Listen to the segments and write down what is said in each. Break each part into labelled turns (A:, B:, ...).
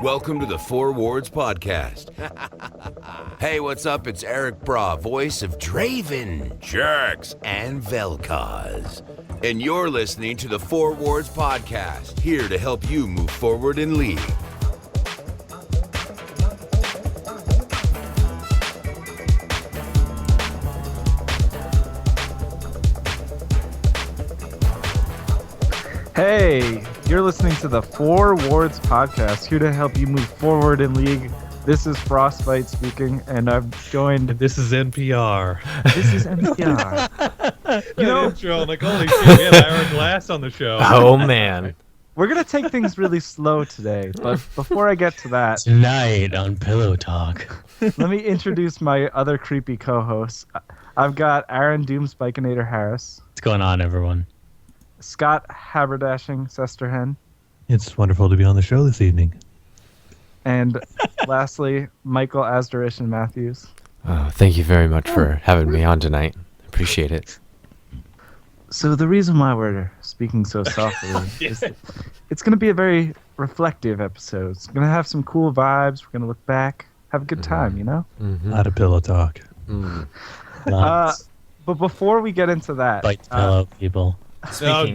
A: Welcome to the Four Wards Podcast. Hey, what's up? It's Eric Bra, voice of Draven, Jerks, and Vel'Koz. And you're listening to the Four Wards Podcast, here to help you move forward in League.
B: Hey, you're listening to the Four Wards Podcast, here to help you move forward in League. This is Frostbite speaking, and I'm joined...
C: This is NPR.
B: This is NPR.
C: You know, intro, like, holy shit, we have Aaron Glass on the show.
D: Oh, man.
B: We're going to take things really slow today, but before I get to that...
E: Tonight on Pillow Talk.
B: Let me introduce my other creepy co-hosts. I've got Aaron Doomspikinator Harris.
E: What's going on, everyone?
B: Scott Haberdashing Sesterhen.
C: It's wonderful to be on the show this evening.
B: And lastly, Michael Asderishan Matthews.
D: Thank you very much for having me on tonight. Appreciate it.
B: So the reason why we're speaking so softly is that it's going to be a very reflective episode. It's going to have some cool vibes. We're going to look back, have a good time, you know?
C: A lot of pillow talk.
E: Lots.
B: But before we get into that...
E: Bite pillow, people.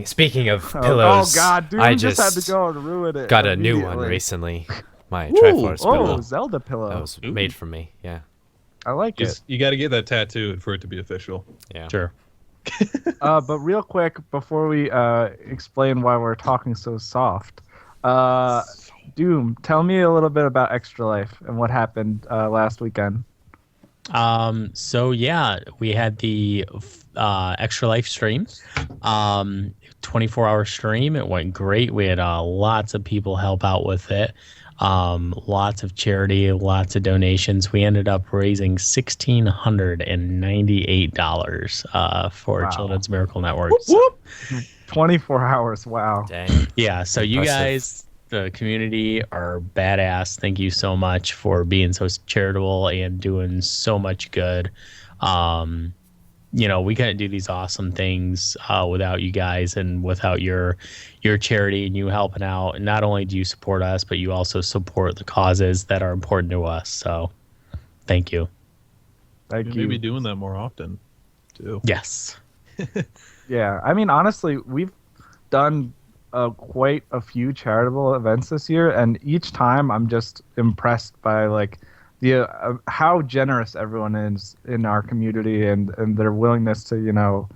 D: Speaking of pillows,
B: oh God, dude,
D: I
B: just had to go and ruin it.
D: got a new one recently. My Triforce pillow.
B: Oh, Zelda pillow.
D: That was made for me. Yeah.
B: I like it.
C: You got to get that tattooed for it to be official.
D: Yeah.
E: Sure.
B: But real quick, before we explain why we're talking so soft, Doom, tell me a little bit about Extra Life and what happened last weekend.
E: So yeah, we had the Extra Life stream, 24-hour stream. It went great. We had lots of people help out with it. Lots of charity, lots of donations. We ended up raising $1,698 for Children's Miracle Network.
B: Whoop, whoop. 24 hours. Wow.
D: Dang.
E: Yeah. So you guys, the community, are badass. Thank you so much for being so charitable and doing so much good. You know, we couldn't do these awesome things without you guys and without your charity and you helping out. And not only do you support us, but you also support the causes that are important to us. So thank you.
B: Thank you.
C: Maybe doing that more often, too.
E: Yes.
B: Yeah. I mean, honestly, we've done quite a few charitable events this year, and each time I'm just impressed by like the how generous everyone is in our community and their willingness to, you know,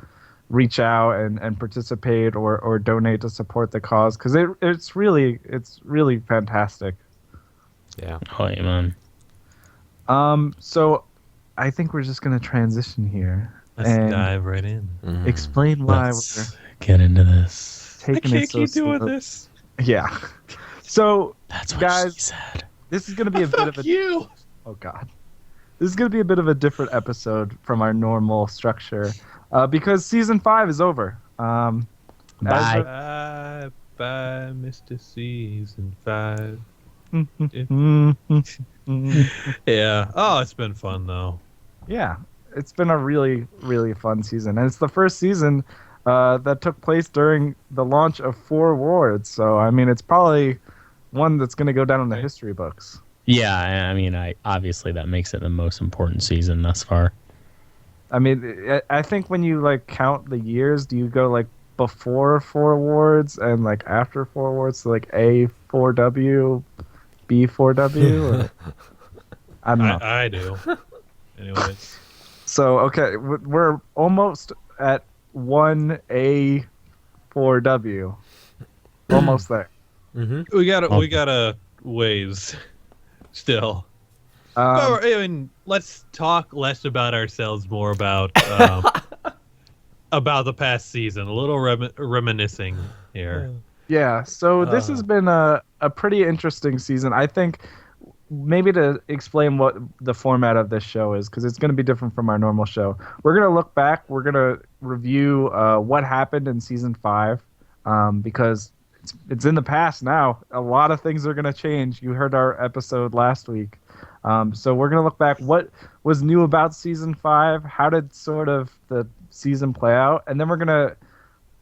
B: reach out and participate or donate to support the cause, because it's really fantastic.
D: Yeah.
E: Oh, yeah, man.
B: So I think we're just gonna transition here.
C: Let's
B: and
C: dive right in.
B: explain why
E: Let's get into this.
B: we're taking it so slow.
C: this.
B: Yeah. So
E: That's what
B: guys,
E: she said.
B: this is gonna be a bit of a
C: you.
B: Oh God, this is gonna be a bit of a different episode from our normal structure, because season 5 is over.
E: Bye.
C: Bye, Mr. Season 5. Yeah. Oh, it's been fun, though.
B: Yeah, it's been a really, really fun season, and it's the first season that took place during the launch of 4 Wards. So I mean, it's probably one that's gonna go down in the history books.
E: Yeah, I mean, obviously that makes it the most important season thus far.
B: I mean, I think when you like count the years, do you go like before 4 Wards and like after 4 Wards, so like A4W, B4W? Or... I don't know.
C: I do. Anyways.
B: So okay, we're almost at 1A4W. Almost there.
D: Mm-hmm.
C: We got a ways still. I mean, let's talk less about ourselves, more about about the past season. A little reminiscing here.
B: Yeah, so this has been a pretty interesting season. I think maybe to explain what the format of this show is, because it's going to be different from our normal show. We're going to look back. We're going to review what happened in season 5, because it's in the past now. A lot of things are going to change. You heard our episode last week. So we're going to look back. What was new about season 5? How did sort of the season play out? And then we're going to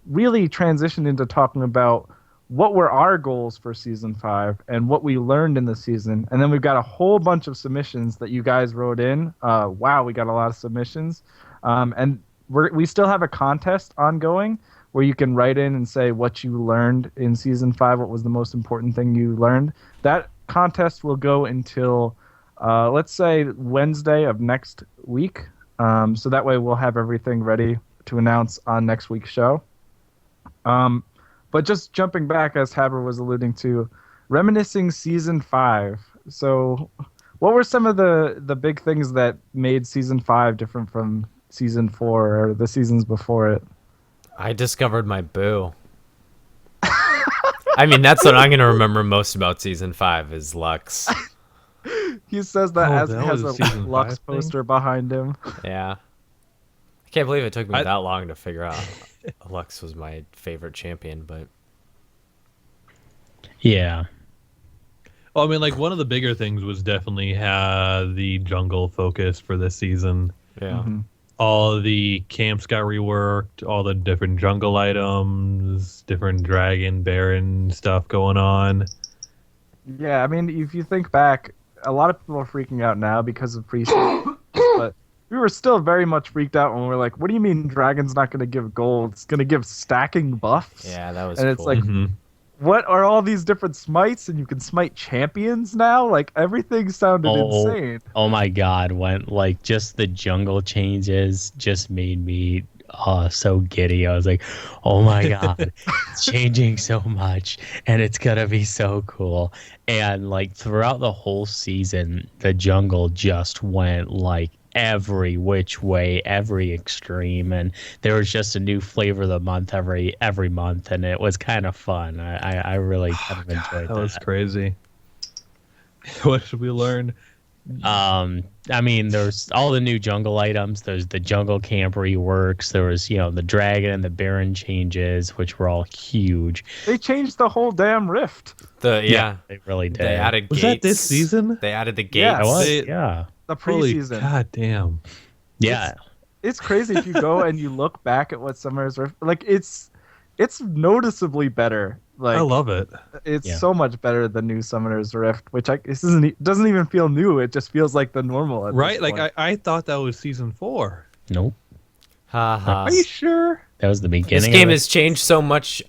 B: really transition into talking about what were our goals for season 5 and what we learned in the season. And then we've got a whole bunch of submissions that you guys wrote in. Wow, we got a lot of submissions. And we still have a contest ongoing where you can write in and say what you learned in season 5, what was the most important thing you learned. That contest will go until, let's say, Wednesday of next week. So that way we'll have everything ready to announce on next week's show. But just jumping back, as Haber was alluding to, reminiscing season 5. So what were some of the big things that made season 5 different from season 4 or the seasons before it?
D: I discovered my boo. I mean, that's what I'm going to remember most about season 5 is Lux.
B: He says that as he
C: that
B: has
C: was
B: a
C: a season
B: Lux
C: 5 thing?
B: poster behind him.
D: Yeah. I can't believe it took me that long to figure out Lux was my favorite champion, but
E: Yeah.
C: Well, I mean, like one of the bigger things was definitely the jungle focus for this season.
D: yeah.
B: Mm-hmm.
C: All the camps got reworked, all the different jungle items, different dragon, baron stuff going on.
B: Yeah, I mean, if you think back, a lot of people are freaking out now because of preseason, but we were still very much freaked out when we were like, what do you mean Dragon's not going to give gold? It's going to give stacking buffs?
D: Yeah, that was
B: And
D: cool.
B: it's like,
C: Mhm.
B: what are all these different smites? And you can smite champions now? Like, everything sounded insane.
E: Oh my God! When like just the jungle changes just made me so giddy. I was like, oh my God, it's changing so much, and it's gonna be so cool. And like throughout the whole season, the jungle just went like every which way, every extreme, and there was just a new flavor of the month every month, and it was kind of fun. I really kind of enjoyed
C: That was crazy. What should we learn?
E: I mean, there's all the new jungle items. There's the jungle camp reworks. There was, the dragon and the baron changes, which were all huge.
B: They changed the whole damn rift.
D: Yeah.
E: They really did.
D: They added
C: Was
D: gates.
C: that this season?
D: They added the gates.
B: Yeah,
E: It was,
C: They-
E: yeah.
B: The
C: Holy
B: preseason.
C: goddamn.
E: Yeah.
B: It's crazy if you go and you look back at what Summer's Rift, like it's noticeably better. Like
C: I love it.
B: it's
E: Yeah.
B: so much better than New Summoner's Rift, which doesn't even feel new. It just feels like the normal. At
C: Right?
B: this
C: Like
B: point.
C: I thought that was season 4.
E: Nope.
D: Ha ha.
C: Are you sure?
E: That was the beginning.
D: This game
E: of it.
D: has changed so much.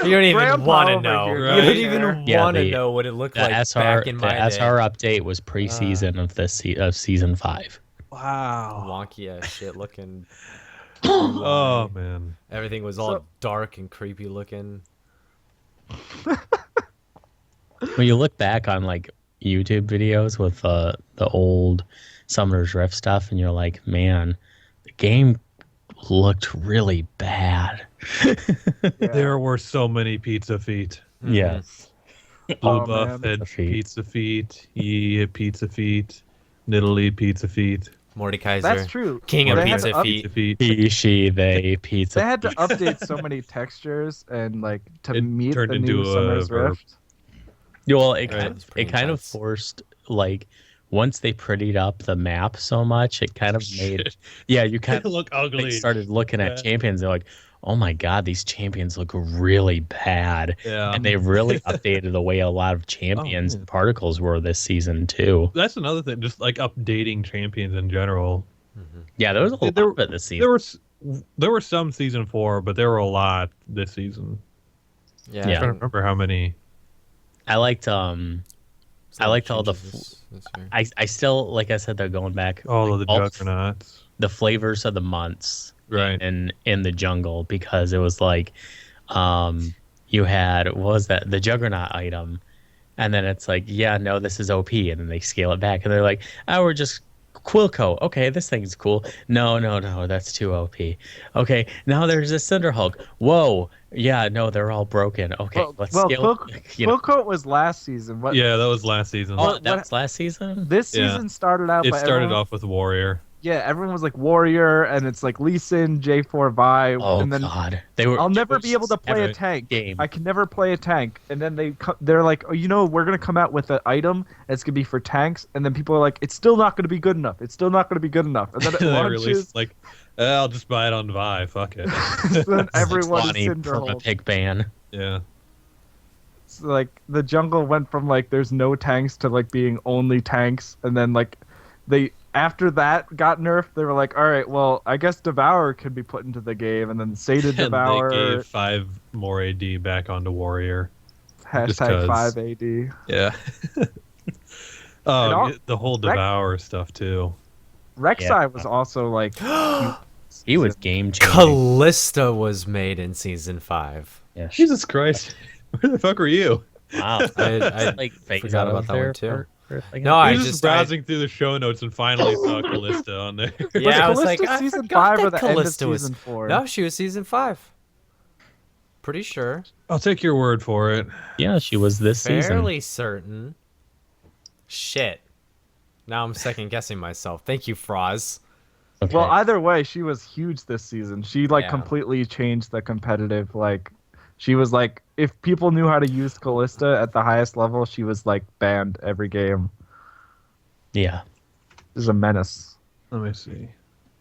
D: You don't even
B: Grandpa
D: want to
B: over
D: know.
B: here,
D: You
C: right?
D: don't even
E: Yeah,
D: want to
E: the-
D: know what it looked
E: the
D: like
E: SR.
D: back in
E: The
D: my
E: SR
D: day.
E: update was pre-season of season 5.
C: Wow.
D: Wonky ass shit looking.
C: Oh man.
D: Everything was all
B: So-
D: dark and creepy looking.
E: When you look back on like YouTube videos with the old Summoner's Rift stuff, and you're like, man, the game looked really bad.
B: Yeah.
C: There were so many pizza feet.
E: Yes.
C: Blue
B: Oh,
C: Buff
B: man.
C: had
E: Feet.
C: pizza feet. He had pizza feet. Nidalee pizza feet.
D: Mordekaiser.
B: That's true.
D: King of
B: They had
D: pizza
B: to
D: feet.
C: Pizza feet.
E: He, she, they, pizza.
B: They had to update so many textures and like to
C: It
B: meet
C: turned
B: the
C: into
B: new
C: a
B: Summer's
C: verb.
B: Rift.
E: Well,
D: Right, it's
E: it
D: pretty
E: kind of
D: intense.
E: forced like once they prettied up the map so much, it kind of made
C: Shit.
E: you kind
C: They
E: of
C: look ugly.
E: they started looking at
C: Yeah.
E: champions. They're like, oh my God, these champions look really bad.
C: Yeah.
E: And they really updated the way a lot of champions
C: man.
E: and particles were this season too.
C: That's another thing. Just like updating champions in general.
E: Yeah, there was a lot
C: There-
E: of it this season.
C: There were some season 4, but there were a lot this season.
D: Yeah.
C: I'm
E: Yeah.
C: trying to remember how many.
E: I liked I liked all the I still, like I said, they're going back
C: All
E: like,
C: of the juggernauts.
E: the flavors of the months
C: Right.
E: in the jungle, because it was like you had, what was that, the juggernaut item, and then it's like, yeah, no, this is OP, and then they scale it back and they're like, oh, we're just Quilco. Okay, this thing's cool. No, that's too OP. Okay, now there's a Cinder Hulk. Whoa, yeah, no, they're all broken. Okay, let's scale.
B: Quillcoat was last season. What?
C: Yeah, that was last season.
E: Oh, that was last season.
B: This
C: Yeah.
B: season started out.
C: It
B: by
C: started
B: everyone-
C: off with Warrior.
B: Yeah, everyone was like Warrior, and it's like Lee Sin, J4 Vi,
E: Oh
B: and then
E: God,
B: I'll never be able to play a tank.
E: Game.
B: I can never play a tank. And then they're like, oh, we're gonna come out with an item that's gonna be for tanks. And then people are like, it's still not gonna be good enough. It's still not gonna be good enough. And then it
C: They
B: launches.
C: released like, I'll just buy it on Vi. Fuck it.
B: So then everyone is
E: Lonnie from a
B: Cinderhold.
E: pick ban.
C: Yeah.
B: So, like the jungle went from like there's no tanks to like being only tanks, and then like they after that got nerfed, they were like, all right, well, I guess Devour could be put into the game, and then Sated
C: And
B: Devour.
C: they gave 5 more AD back onto Warrior.
B: Hashtag 5 AD.
C: Yeah. The whole Devour stuff too.
B: Rek'Sai was also like
E: He was game changing.
D: Callista was made in season 5.
E: Yeah,
C: Jesus Christ. Where the fuck were you?
E: wow.
D: I
E: like
D: forgot about that one too.
E: No,
D: No,
C: I
D: I
C: was just
D: just
C: browsing through the show notes and finally saw Callista on there.
D: Yeah, I was
B: Callista
D: like, I
B: season
D: forgot
B: 5 or
D: that
B: the end of
D: Callista was.
B: season 4?
D: No, she was season 5. Pretty sure.
C: I'll take your word for it.
E: yeah, she was this season.
D: Fairly certain. Shit. Now I'm second guessing myself. Thank you, Froz.
E: Okay.
B: Well, either way, she was huge this season. She like
D: Yeah.
B: completely changed the competitive. Like, she was like, if people knew how to use Callista at the highest level, she was like banned every game.
E: yeah.
B: This is a menace.
C: Let me see.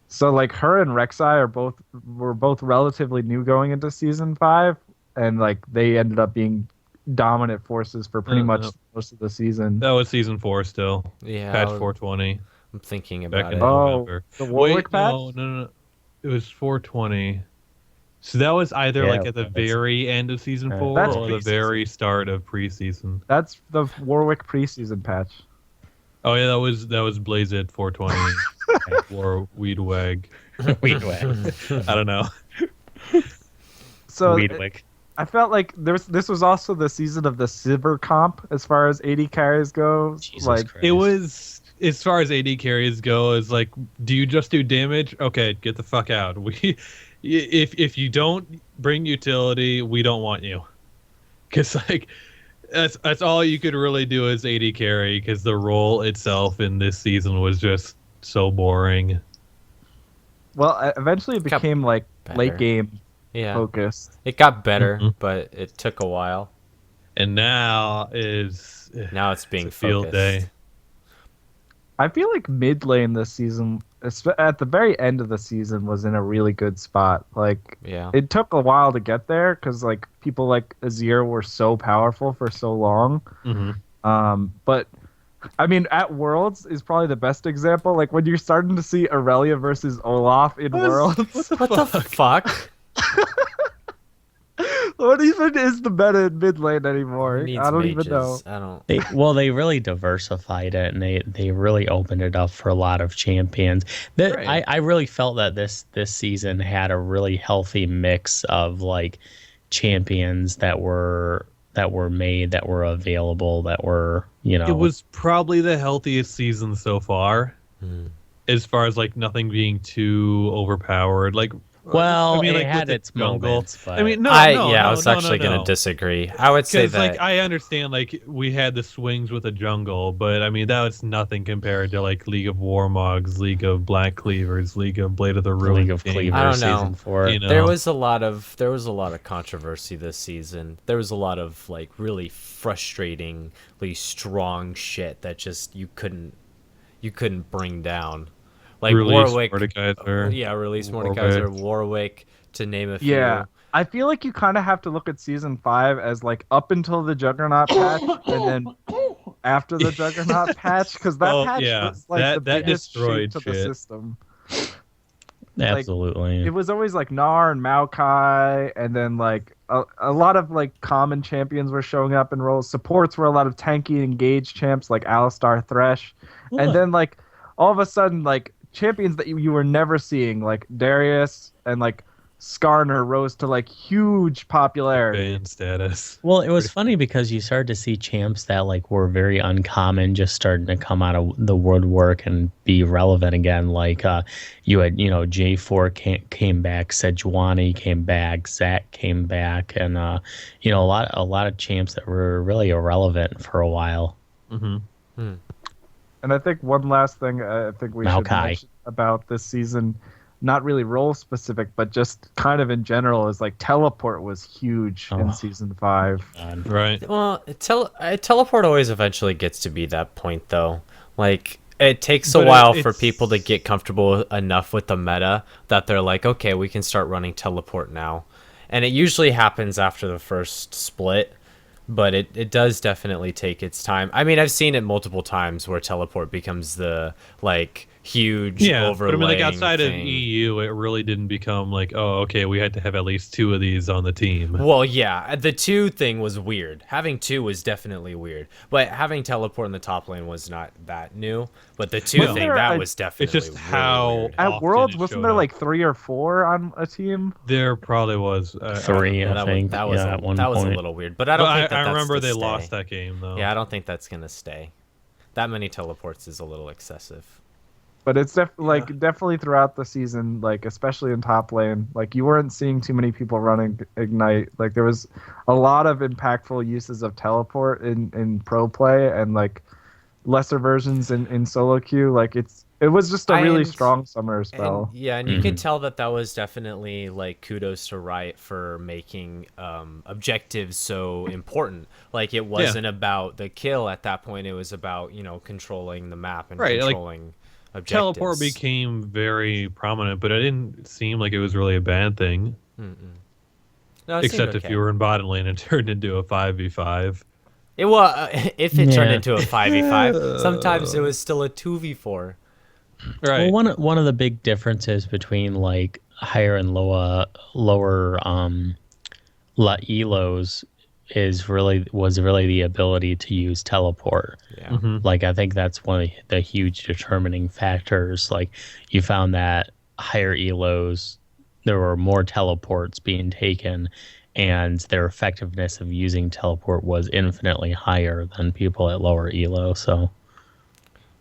B: So like her and Rek'Sai were both relatively new going into season 5, and like they ended up being dominant forces for pretty much most of the season.
C: That was season 4 still.
D: Yeah.
C: Patch 420.
D: I'm thinking
C: Back
D: about
C: in
D: it.
C: November.
B: the Warwick patch?
C: No. It was 420. So that was either
E: Yeah,
C: like at the
E: that's-
C: very end of season 4
B: That's
C: or the
B: preseason.
C: very start of preseason.
B: That's the Warwick preseason patch.
C: Oh yeah, that was Blaze at 420 or Weedwag.
E: Weedwig.
C: I don't know.
B: So
E: Weedwig.
B: I felt like this was also the season of the Sivir comp as far as AD carries go.
E: Jesus
B: like
E: Christ.
C: It was, as far as AD carries go, is like, do you just do damage? Okay, get the fuck out. If you don't bring utility, we don't want you. Because like that's all you could really do as AD carry. Because the role itself in this season was just so boring.
B: well, eventually it
D: Got
B: became like
D: better.
B: late game
D: Yeah.
B: focused.
D: It got better,
C: Mhm.
D: but it took a while.
C: And now is
D: Now it's being
C: a field
D: focused.
C: day.
B: I feel like mid lane this season, at the very end of the season, was in a really good spot. Like
D: Yeah.
B: it took a while to get there because like people like Azir were so powerful for so long.
C: Mm-hmm.
B: But I mean, at Worlds is probably the best example. Like when you're starting to see Aurelia versus Olaf in Worlds.
D: What the fuck?
B: What even is the meta in mid lane anymore?
D: Needs
B: I don't
D: mages.
B: even know.
D: I don't.
E: They really diversified it, and they really opened it up for a lot of champions.
D: Right.
E: I really felt that this season had a really healthy mix of like champions that were made, that were available, that were, you know.
C: It was probably the healthiest season so far, as far as like nothing being too overpowered. Like,
E: well,
C: I mean,
E: it
C: like,
E: had
C: with the
E: its
C: jungle.
E: moments, but
C: I mean,
D: I
C: no,
D: was
C: no,
D: actually
C: no.
D: gonna disagree. I would say
C: Because
D: that
C: like I understand like we had the swings with a jungle, but I mean that was nothing compared to like League of Warmogs, League of Black Cleavers, League of Blade of the Ruin,
E: League of
C: King.
E: Cleavers
D: I don't know.
E: season 4.
C: You know.
D: there was a lot of controversy this season. There was a lot of like really frustratingly strong shit that just you couldn't bring down. Like
C: Release
D: Warwick,
C: Mordekaiser.
D: yeah, release
C: Warwick.
D: Mordekaiser, Warwick, to name a few.
B: Yeah. I feel like you kind of have to look at season 5 as like up until the Juggernaut patch and then after the Juggernaut patch, because that
C: Oh,
B: patch
C: yeah.
B: was like
C: That-
B: the
C: that
B: biggest
C: destroyed
B: shape to the
C: shit.
B: system.
E: Absolutely.
B: It was always like Gnar and Maokai, and then like a lot of like common champions were showing up in roles. Supports were a lot of tanky engaged champs like Alistar, Thresh, and then like all of a sudden like champions that you were never seeing like Darius and like Skarner rose to like huge popularity.
C: Ban status.
E: Well, it was funny because you started to see champs that like were very uncommon just starting to come out of the woodwork and be relevant again. Like you had, J4 came back, Sejuani came back, Zac came back, and a lot of champs that were really irrelevant for a while.
C: Mm-hmm.
B: And I think one last thing I think we should
E: Maokai.
B: mention. about this season, not really role specific, but just kind of in general, is like teleport was huge in season 5.
C: Right.
D: Well, teleport always eventually gets to be that point, though. Like, it takes a
C: But
D: while
C: it's-
D: for people to get comfortable enough with the meta that they're like, okay, we can start running teleport now. And it usually happens after the first split, but it does definitely take its time. I mean, I've seen it multiple times where teleport becomes the, like, huge
C: Yeah, but I
D: overlaying
C: mean, like outside of
D: thing.
C: EU, it really didn't become like, oh, okay, we had to have at least 2 of these on the team.
D: Well, yeah, the 2 thing was weird. Having 2 was definitely weird, but having teleport in the top lane was not that new. But the 2
B: Wasn't
D: thing,
B: there
D: that
B: a-
D: was definitely
C: It's just
D: really
C: how
D: weird.
B: At
C: often
B: Worlds,
C: it
B: wasn't
C: showed
B: there
C: up.
B: like 3 or 4 on a team?
C: There probably was
E: 3,
D: Yeah,
E: I think.
D: that was
E: at one
D: that was a
E: point.
D: little weird, but I don't
C: But
D: think
C: I
D: that's
C: remember
D: to
C: they
D: stay.
C: lost that game though.
D: Yeah, I don't think that's gonna stay. That many teleports is a little excessive.
B: But it's definitely throughout the season, like especially in top lane, like you weren't seeing too many people running Ignite. Like there was a lot of impactful uses of teleport in pro play and like lesser versions in solo queue. Like it was just a really
D: And-
B: strong summer spell.
D: And, yeah, and you could tell that was definitely like kudos to Riot for making objectives so important. Like it wasn't about the kill at that point; it was about controlling the map and
C: Right, like,
D: controlling objectives.
C: Teleport became very prominent, but it didn't seem like it was really a bad thing.
D: No, it seemed
C: Except if
D: okay.
C: you were in bottom lane and turned into a 5v5.
D: It was if it turned
E: Yeah.
D: into a 5v5. Sometimes it was still a 2v4.
C: Right.
E: Well, one of the big differences between like higher and lower elos was really the ability to use teleport.
D: Yeah.
E: Like I think that's one of the huge determining factors. Like you found that higher elos there were more teleports being taken and their effectiveness of using teleport was infinitely higher than people at lower elo. So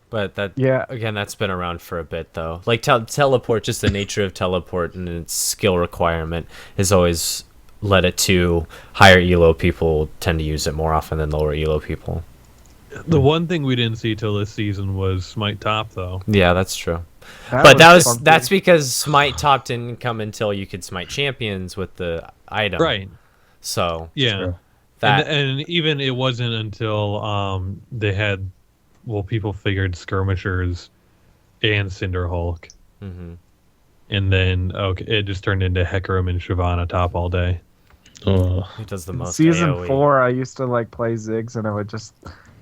D: But
B: Yeah.
D: again, that's been around for a bit though. Like teleport, just the nature of teleport and its skill requirement has always led it to higher elo people tend to use it more often than lower elo people.
C: The one thing we didn't see till this season was Smite Top, though.
D: Yeah, that's true.
B: That funky.
D: That's because Smite Top didn't come until you could Smite Champions with the item.
C: Right.
D: So
C: Yeah.
E: True.
D: that
C: And even it wasn't until they had, people figured skirmishers and Cinder Hulk.
D: Mhm.
C: And then it just turned into Hecarim and Shyvana top all day.
E: ugh.
D: who does the most
B: Season
D: AoE?
B: 4, I used to like play Ziggs and I would just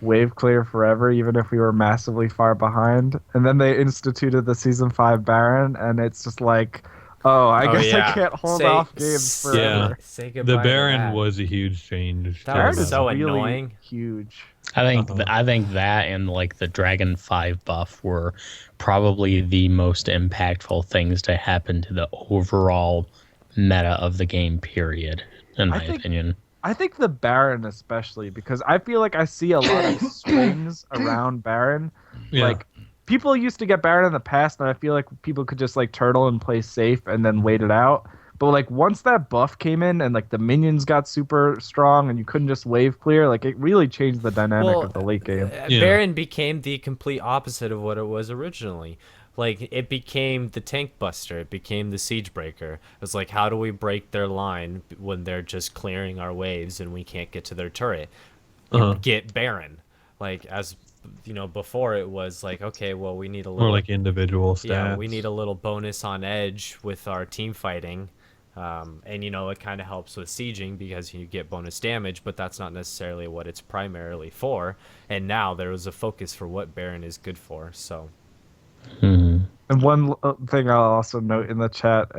B: wave clear forever, even if we were massively far behind. And then they instituted the Season 5 Baron, and it's just like, I
D: Oh,
B: guess
D: yeah.
B: I can't hold
D: Say-
B: off games forever.
D: Say goodbye
C: The
D: to
C: Baron
D: that.
C: was a huge change.
D: That
C: to
D: was
C: them.
D: so
B: really
D: annoying.
B: huge.
E: I think that and like the Dragon 5 buff were probably the most impactful things to happen to the overall meta of the game, period, in my opinion.
B: I think the Baron especially, because I feel like I see a lot of swings around Baron.
C: Yeah.
B: Like people used to get Baron in the past, and I feel like people could just like turtle and play safe and then wait it out. But like once that buff came in and like the minions got super strong and you couldn't just wave clear, like it really changed the dynamic of the late game.
C: Yeah.
D: Baron became the complete opposite of what it was originally. Like it became the tank buster, it became the siege breaker. It was like, how do we break their line when they're just clearing our waves and we can't get to their turret? You get Baron. Like as before it was like, okay, well we need a little
C: More like individual stats.
D: yeah, we need a little bonus on edge with our team fighting. And it kind of helps with sieging because you get bonus damage, but that's not necessarily what it's primarily for. And now there was a focus for what Baron is good for. So
B: And one thing I'll also note in the chat,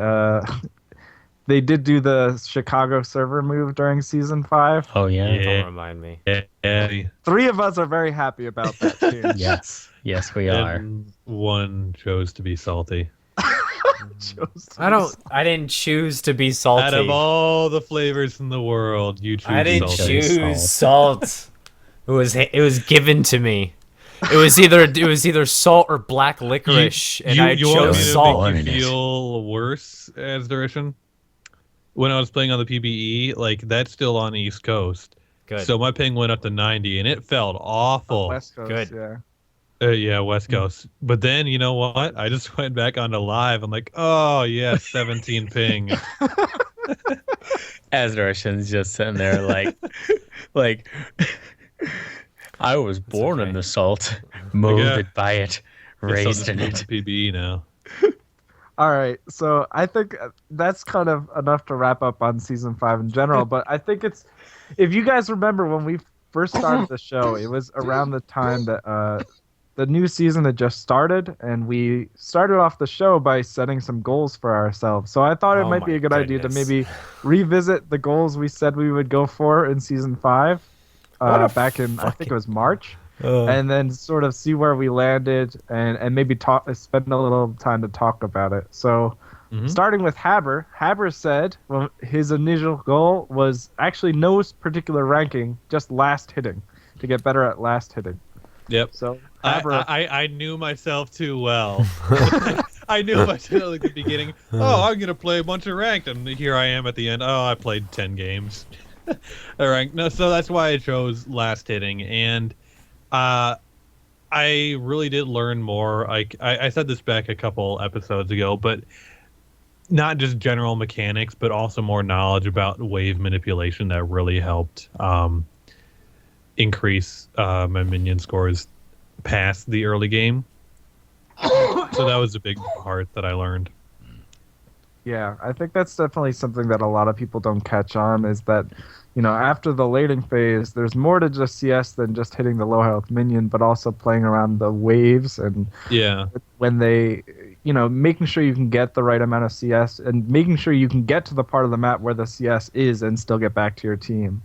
B: they did do the Chicago server move during Season 5.
E: Oh yeah.
D: don't remind me.
C: Yeah.
B: 3 of us are very happy about that change.
E: Yes, we are.
C: And one chose to be salty.
D: I didn't choose to be salty.
C: Out of all the flavors in the world, you choose
D: I didn't
C: salty.
D: choose salt. It was given to me. It was either salt or black licorice, and I
C: you want me
D: chose
C: to
D: salt.
C: make you feel worse as Duration? When I was playing on the PBE, like that's still on the East Coast.
D: Good.
C: So my ping went up to 90, and it felt awful.
B: West Coast,
D: Good.
B: yeah.
C: Yeah, West Coast. But then you know what? I just went back onto live. I'm like, oh yeah, 17 ping.
E: Azrashan's just sitting there like I was born in
D: okay.
E: the salt,
C: Yeah.
E: molded by it,
C: Guess I'll
E: raised
C: just
E: in
C: move
E: it.
C: to PBE now.
B: All right, so I think that's kind of enough to wrap up on season 5 in general. But I think it's, if you guys remember when we first started the show, it was around the time that the new season had just started, and we started off the show by setting some goals for ourselves. So I thought it
D: Oh
B: might be
D: my
B: a good idea to
D: goodness.
B: maybe revisit the goals we said we would go for in season 5,
D: What a
B: back in I think it
D: fucking-
B: was March.
D: Uh,
B: And then sort of see where we landed, and maybe spend a little time to talk about it. So,
C: Mhm.
B: starting with Haber, Haber said, well, his initial goal was actually no particular ranking, just last hitting, to get better at last hitting.
C: Yep.
B: So Haber,
C: I knew myself too well. I knew myself at the beginning. Oh, I'm gonna play a bunch of ranked, and here I am at the end. Oh, I played 10 games. All right, no, so that's why I chose last hitting, and I really did learn more. I said this back a couple episodes ago, but not just general mechanics, but also more knowledge about wave manipulation that really helped increase my minion scores past the early game. So that was a big part that I learned.
B: yeah, I think that's definitely something that a lot of people don't catch on, is that, after the lating phase, there's more to just CS than just hitting the low health minion, but also playing around the waves, and
C: Yeah.
B: when they, making sure you can get the right amount of CS, and making sure you can get to the part of the map where the CS is and still get back to your team.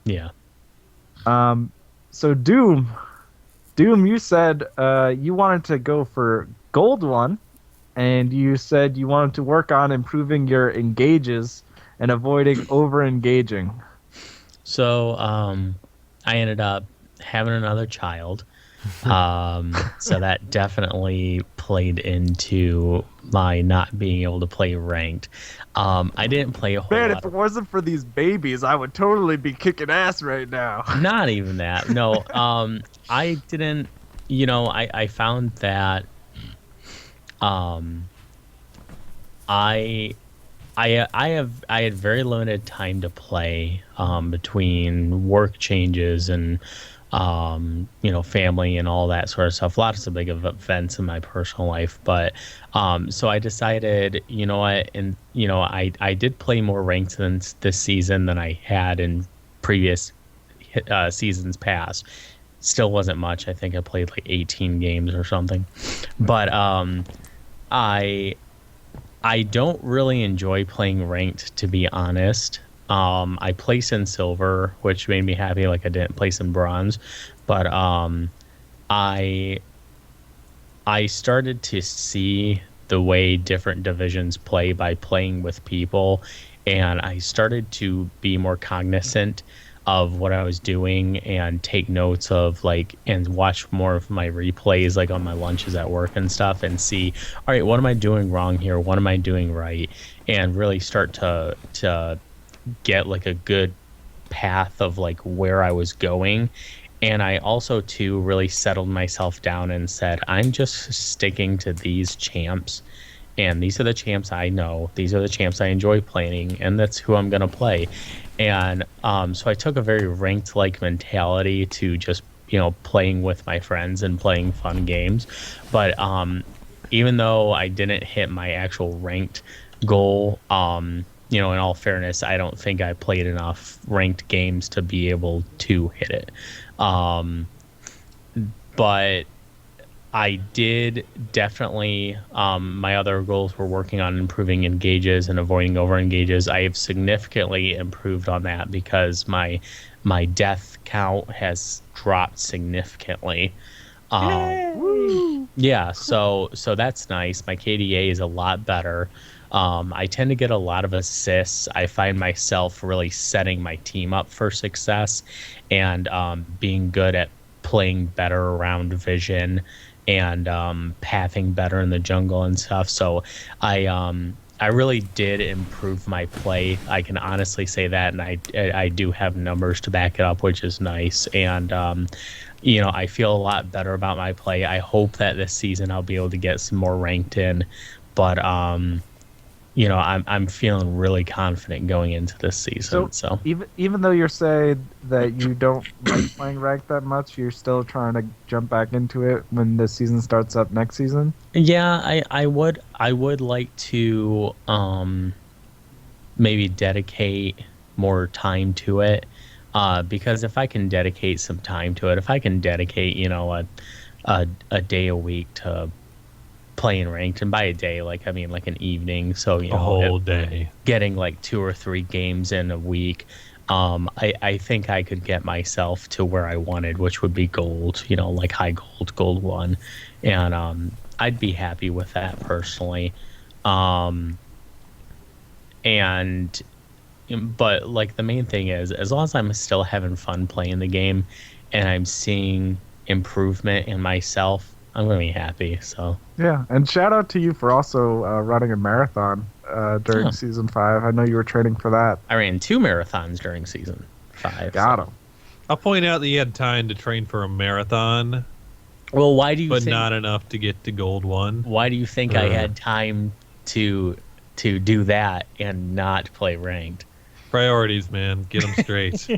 E: Yeah.
B: So Doom, you said you wanted to go for Gold 1, and you said you wanted to work on improving your engages and avoiding over engaging.
E: So I ended up having another child. So that definitely played into my not being able to play ranked. I didn't play a whole
B: Man,
E: lot.
B: if it wasn't for these babies, I would totally be kicking ass right now.
E: Not even that. No, I didn't. I found that I had very limited time to play between work changes and family and all that sort of stuff. Lots of big events in my personal life, but so I decided, you know what, and I did play more ranked this season than I had in previous seasons past. Still wasn't much. I think I played like 18 games or something, but I don't really enjoy playing ranked, to be honest. I place in silver, which made me happy. Like, I didn't place in bronze, but I started to see the way different divisions play by playing with people, and I started to be more cognizant of what I was doing and take notes of and watch more of my replays on my lunches at work and stuff, and see, all right, what am I doing wrong here? What am I doing right? And really start to get a good path of where I was going. And I also too really settled myself down and said, I'm just sticking to these champs, and these are the champs I know, these are the champs I enjoy playing, and that's who I'm gonna play. And so I took a very ranked mentality to just playing with my friends and playing fun games. But even though I didn't hit my actual ranked goal, in all fairness, I don't think I played enough ranked games to be able to hit it. But I did definitely, my other goals were working on improving engages and avoiding over engages. I have significantly improved on that because my death count has dropped significantly. Yeah, so that's nice. My KDA is a lot better. I tend to get a lot of assists. I find myself really setting my team up for success, and being good at playing better around vision and pathing better in the jungle and stuff. So I really did improve my play. I can honestly say that, and I do have numbers to back it up, which is nice. And I feel a lot better about my play. I hope that this season I'll be able to get some more ranked in, but I'm feeling really confident going into this season. So
B: even though you're saying that you don't like playing ranked that much, you're still trying to jump back into it when the season starts up next season.
E: yeah, I would like to maybe dedicate more time to it. Because if I can dedicate some time to it, if I can dedicate, a day a week to playing ranked, and by a day, I mean like an evening, so
C: A whole day.
E: getting like 2 or 3 games in a week, I think I could get myself to where I wanted, which would be gold, like high gold 1, and I'd be happy with that personally. And But like the main thing is, as long as I'm still having fun playing the game and I'm seeing improvement in myself, I'm gonna be happy. So
B: Yeah, and shout out to you for also running a marathon during season 5. I know you were training for that.
E: I ran 2 marathons during season 5.
B: Got
E: so.
B: him.
C: I'll point out that you had time to train for a marathon,
E: Well, why do you
C: but
E: think?
C: not enough to get to gold 1.
E: Why do you think I had time to do that and not play ranked?
C: Priorities, man. Get them straight.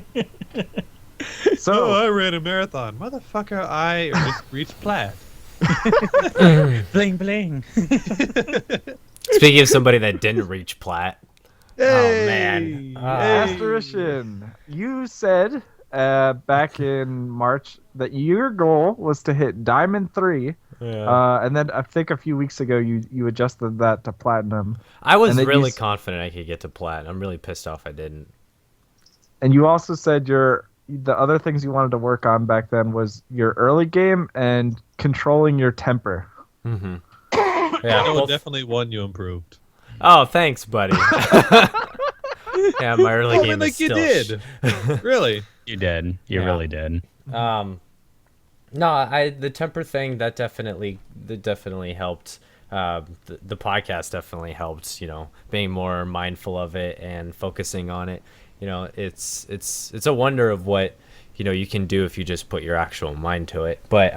B: So
C: I ran a marathon. Motherfucker, I reached plat.
E: Bling bling.
D: Speaking of somebody that didn't reach plat,
C: Hey!
D: man.
B: Asterishin, you said back in March that your goal was to hit Diamond 3, and then I think a few weeks ago you adjusted that to Platinum.
D: I was
B: And then
D: really confident I could get to plat. I'm really pissed off I didn't.
B: And you also said the other things you wanted to work on back then was your early game and controlling your temper.
D: Mm-hmm.
C: That
D: Yeah.
C: was definitely one you improved.
D: Oh, thanks, buddy. Yeah, my early
C: Oh,
D: game
C: man,
D: is
C: like you
D: still
C: did. Really?
E: You did. You
D: Yeah.
E: really did.
D: No, the temper thing that definitely helped. The podcast definitely helped. Being more mindful of it and focusing on it. It's a wonder of what you can do if you just put your actual mind to it. But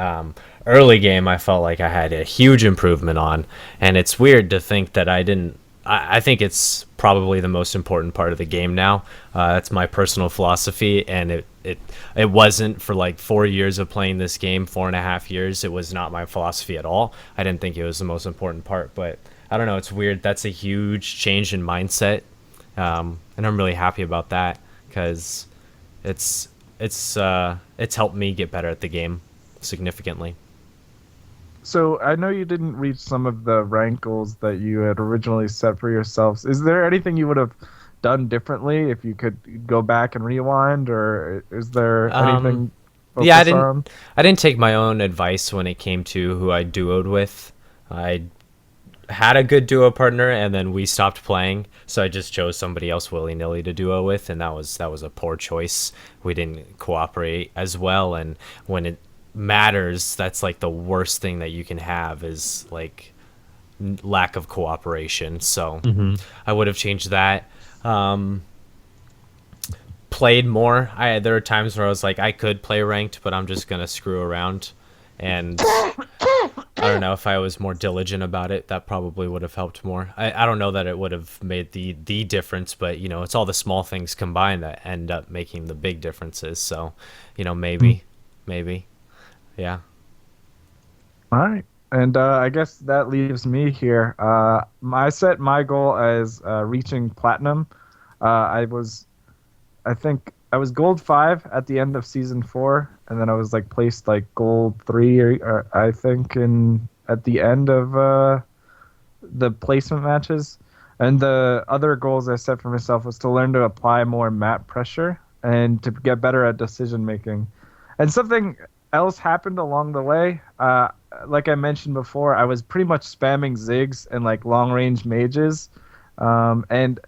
D: early game, I felt like I had a huge improvement on, and it's weird to think that I didn't. I think it's probably the most important part of the game now. That's my personal philosophy, and it wasn't for like 4 years of playing this game, 4.5 years. It was not my philosophy at all. I didn't think it was the most important part, but I don't know. It's weird. That's a huge change in mindset, and I'm really happy about that because it's helped me get better at the game significantly.
B: So I know you didn't reach some of the rank goals that you had originally set for yourselves. Is there anything you would have done differently if you could go back and rewind, or is there anything?
D: Yeah,
B: on?
D: I didn't take my own advice when it came to who I duoed with. I had a good duo partner, and then we stopped playing, so I just chose somebody else willy-nilly to duo with, and that was a poor choice. We didn't cooperate as well, and when it matters, that's like the worst thing that you can have is like lack of cooperation. So I would have changed that. Played more. There are times where I was like, I could play ranked, but I'm just gonna screw around, and I don't know, if I was more diligent about it, that probably would have helped more. I don't know that it would have made the difference, but it's all the small things combined that end up making the big differences. So maybe yeah.
B: All right. And I guess that leaves me here. I set my goal as reaching platinum. I think I was gold 5 at the end of season 4, and then I was like placed like gold 3, or I think at the end of the placement matches. And the other goals I set for myself was to learn to apply more map pressure and to get better at decision making. And something else happened along the way. Like I mentioned before, I was pretty much spamming Ziggs and like long range mages, and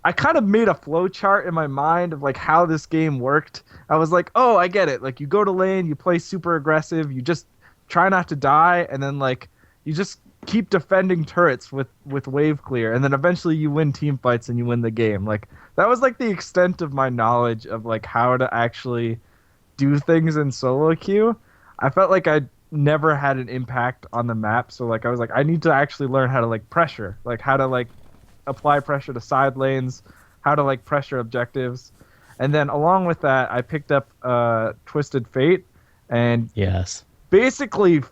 B: I kind of made a flow chart in my mind of like how this game worked. I was like, oh, I get it. Like you go to lane, you play super aggressive, you just try not to die, and then like you just keep defending turrets with wave clear, and then eventually you win team fights and you win the game. Like that was like the extent of my knowledge of like how to actually do things in solo queue, I felt like I never had an impact on the map. So like I was like, I need to actually learn how to like pressure, like how to like apply pressure to side lanes, how to like pressure objectives. And then along with that, I picked up Twisted Fate and
E: Yes.
B: basically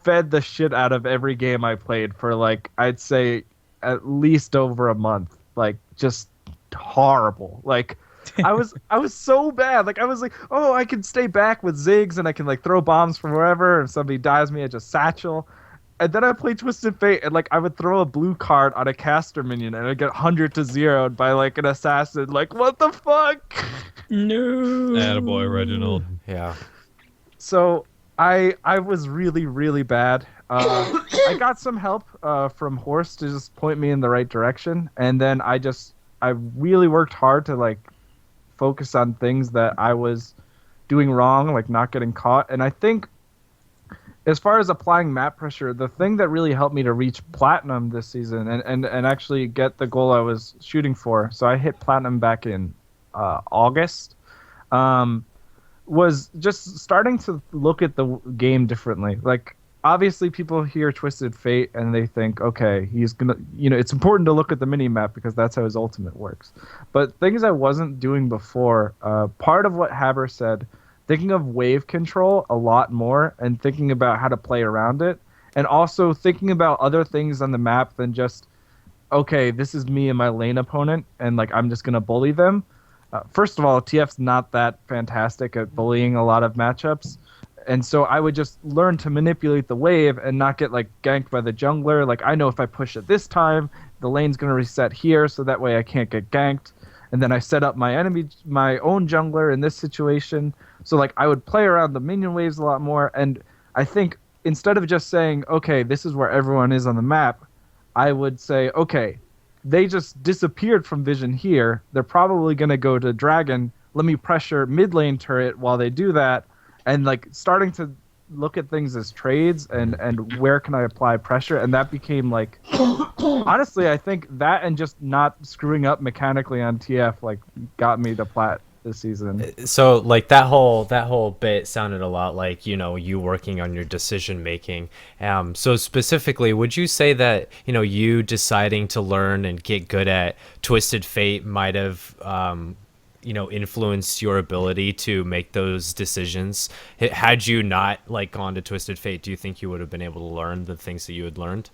B: fed the shit out of every game I played for like I'd say at least over a month. Like just horrible. Like I was so bad. Like I was like, oh, I can stay back with Ziggs and I can like throw bombs from wherever. If somebody dies me, I just satchel. And then I played Twisted Fate, and like I would throw a blue card on a caster minion, and I'd get 100-0 by like an assassin. Like what the fuck?
E: No.
C: Attaboy, Reginald.
D: Yeah.
B: So I was really bad. I got some help from Horst to just point me in the right direction, and then I really worked hard to like focus on things that I was doing wrong, like not getting caught. And I think as far as applying map pressure, the thing that really helped me to reach platinum this season and actually get the goal I was shooting for, so I hit platinum back in August, was just starting to look at the game differently. Like, obviously people hear Twisted Fate and they think, okay, he's gonna, it's important to look at the mini map because that's how his ultimate works. But things I wasn't doing before, part of what Haber said, thinking of wave control a lot more and thinking about how to play around it, and also thinking about other things on the map than just, okay, this is me and my lane opponent and like I'm just gonna bully them. First of all, TF's not that fantastic at bullying a lot of matchups. And so I would just learn to manipulate the wave and not get like ganked by the jungler. Like I know if I push it this time, the lane's going to reset here, so that way I can't get ganked. And then I set up my own jungler in this situation. So like I would play around the minion waves a lot more. And I think instead of just saying, okay, this is where everyone is on the map, I would say, okay, they just disappeared from vision here. They're probably going to go to dragon. Let me pressure mid lane turret while they do that. And like starting to look at things as trades and where can I apply pressure. And that became like, honestly, I think that and just not screwing up mechanically on TF like got me to plat this season.
D: So like that whole bit sounded a lot like, you working on your decision making. So specifically, would you say that, you deciding to learn and get good at Twisted Fate might have, influenced your ability to make those decisions? Had you not like gone to Twisted Fate, do you think you would have been able to learn the things that you had learned?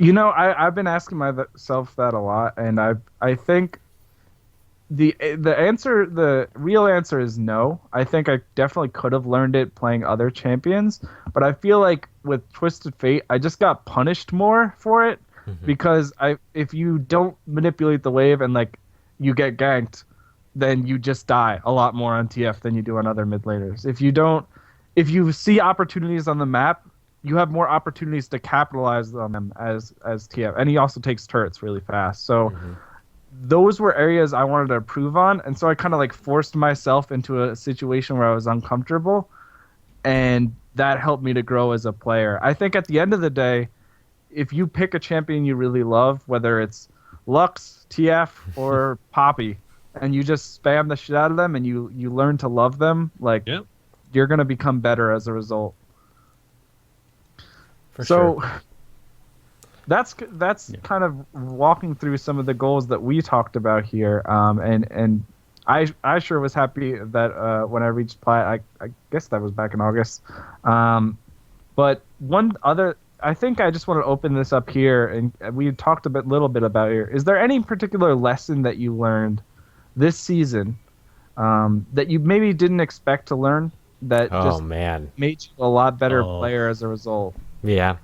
B: I've been asking myself that a lot, and I think the real answer is no. I think I definitely could have learned it playing other champions, but I feel like with Twisted Fate, I just got punished more for it because if you don't manipulate the wave and like you get ganked, then you just die a lot more on TF than you do on other mid laners. If you see opportunities on the map, you have more opportunities to capitalize on them as TF. And he also takes turrets really fast. So those were areas I wanted to improve on. And so I kind of like forced myself into a situation where I was uncomfortable. And that helped me to grow as a player. I think at the end of the day, if you pick a champion you really love, whether it's Lux, TF, or Poppy, and you just spam the shit out of them and you learn to love them, like you're going to become better as a result.
D: For sure.
B: That's kind of walking through some of the goals that we talked about here. And I sure was happy that when I reached plat, I guess that was back in August. But one other, I think I just want to open this up here, and we talked a little bit about here. Is there any particular lesson that you learned this season that you maybe didn't expect to learn that made you a lot better player as a result?
D: Yeah.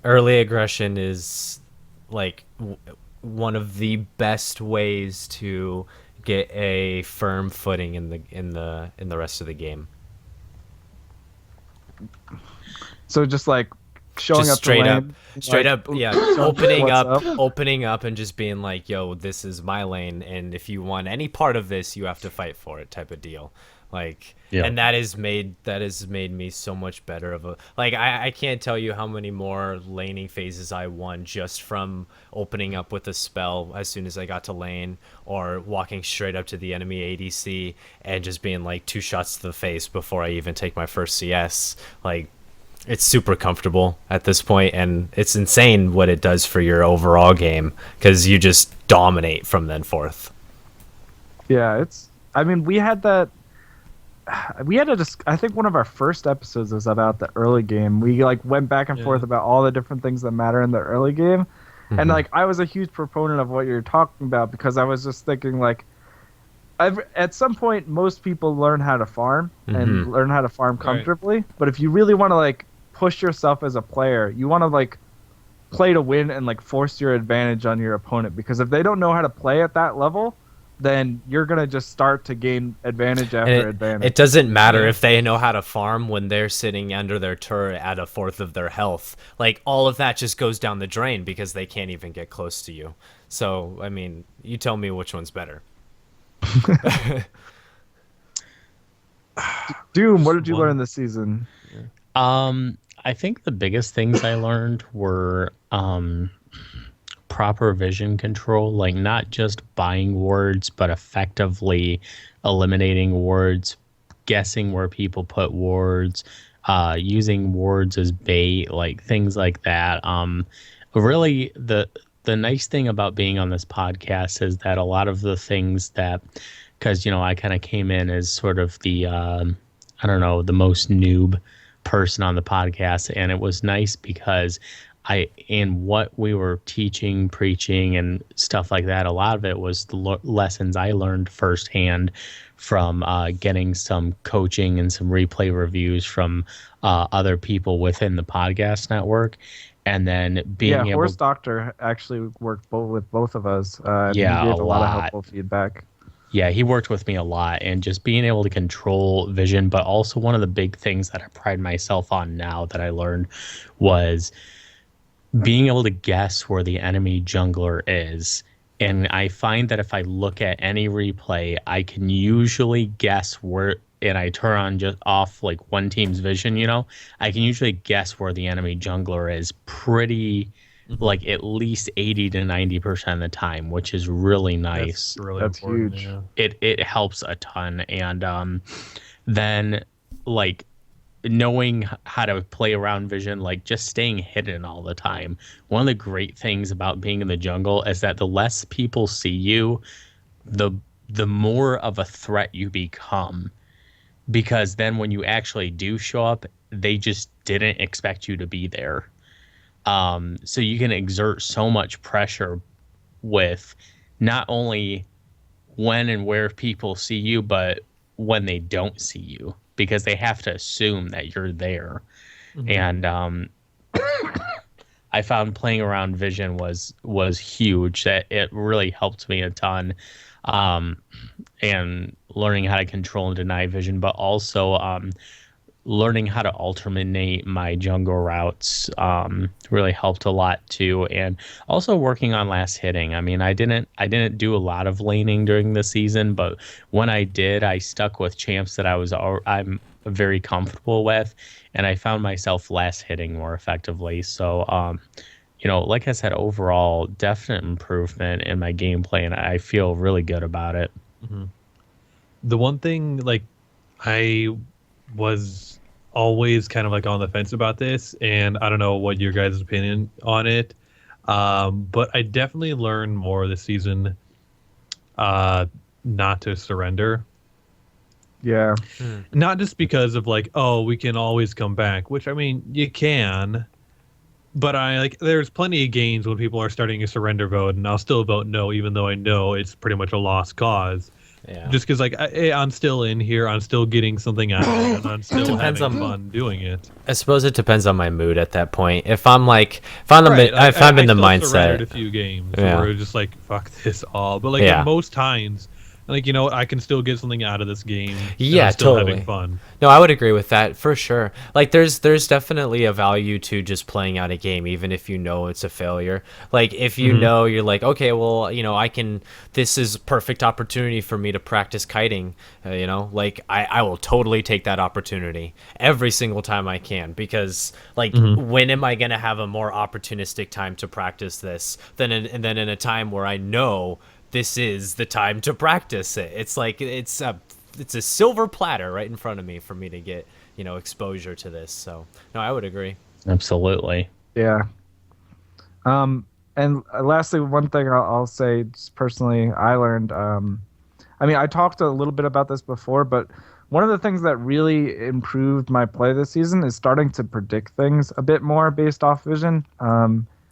D: Early aggression is like one of the best ways to get a firm footing in the rest of the game. So
B: just like showing up
D: straight up, yeah, opening up and just being like, yo, this is my lane, and if you want any part of this, you have to fight for it, type of deal. Like,
E: Yeah.
D: and that has made me so much better of a, like, I can't tell you how many more laning phases I won just from opening up with a spell as soon as I got to lane, or walking straight up to the enemy ADC and just being like 2 shots to the face before I even take my first CS. Like, it's super comfortable at this point, and it's insane what it does for your overall game, because you just dominate from then forth.
B: Yeah, I mean, we had that. I think one of our first episodes was about the early game. We like went back and forth about all the different things that matter in the early game, and like I was a huge proponent of what you're talking about, because I was just thinking like, at some point most people learn how to farm and learn how to farm comfortably. Right. But if you really want to like push yourself as a player, you want to like play to win and like force your advantage on your opponent, because if they don't know how to play at that level, then you're going to just start to gain advantage after advantage.
D: It doesn't matter if they know how to farm when they're sitting under their turret at a fourth of their health. Like, all of that just goes down the drain because they can't even get close to you. So, I mean, you tell me which one's better.
B: Doom, what did you learn this season?
E: I think the biggest things I learned were proper vision control, like not just buying wards, but effectively eliminating wards, guessing where people put wards, using wards as bait, like things like that. Really, the nice thing about being on this podcast is that a lot of the things that, because, you know, I kind of came in as sort of the, I don't know, the most noob person on the podcast, and it was nice because in what we were teaching, preaching, and stuff like that, a lot of it was the lessons I learned firsthand from getting some coaching and some replay reviews from other people within the podcast network. And then being able...
B: Horse Doctor actually worked with both of us.
E: Yeah,
B: he gave a lot of helpful feedback.
E: Yeah, he worked with me a lot, and just being able to control vision. But also one of the big things that I pride myself on now that I learned was being able to guess where the enemy jungler is. And I find that if I look at any replay, I can usually guess where, and I turn on just off like one team's vision, you know, I can usually guess where the enemy jungler is pretty, like at least 80 to 90% of the time, which is really nice.
B: That's huge.
C: Yeah.
E: It helps a ton. And then like knowing how to play around vision, like just staying hidden all the time. One of the great things about being in the jungle is that the less people see you, the more of a threat you become, because then when you actually do show up, they just didn't expect you to be there. So you can exert so much pressure with not only when and where people see you, but when they don't see you, because they have to assume that you're there. And I found playing around vision was huge. That it really helped me a ton, and learning how to control and deny vision, but also learning how to alternate my jungle routes really helped a lot too. And also working on last hitting. I mean, I didn't do a lot of laning during the season, but when I did, I stuck with champs that I'm very comfortable with, and I found myself last hitting more effectively. So, you know, like I said, overall, definite improvement in my gameplay, and I feel really good about it.
C: The one thing, like, I was always kind of like on the fence about this, and I don't know what your guys' opinion on it, but I definitely learned more this season not to surrender.
B: Yeah.
C: Not just because of like, oh, we can always come back, which I mean, you can, but there's plenty of games when people are starting a surrender vote, and I'll still vote no, even though I know it's pretty much a lost cause.
D: Yeah.
C: Just because, like, I'm still in here, I'm still getting something out of it, and I'm still having fun doing it.
D: I suppose it depends on my mood at that point. If I'm in the mindset,
C: a few games where it's just like, fuck this all. But like most times, like, you know what, I can still get something out of this game. and
D: Yeah,
C: I'm still
D: totally.
C: having fun.
D: No, I would agree with that for sure. Like there's definitely a value to just playing out a game even if you know it's a failure. Like if you know you're like, okay, well, you know, this is perfect opportunity for me to practice kiting, you know? Like I will totally take that opportunity every single time I can because like when am I going to have a more opportunistic time to practice this than in a time where I know this is the time to practice it. It's like it's a silver platter right in front of me for me to get, you know, exposure to this. So no, I would agree.
E: Absolutely.
B: Yeah. And lastly, one thing I'll say just personally, I learned. I mean, I talked a little bit about this before, but one of the things that really improved my play this season is starting to predict things a bit more based off vision.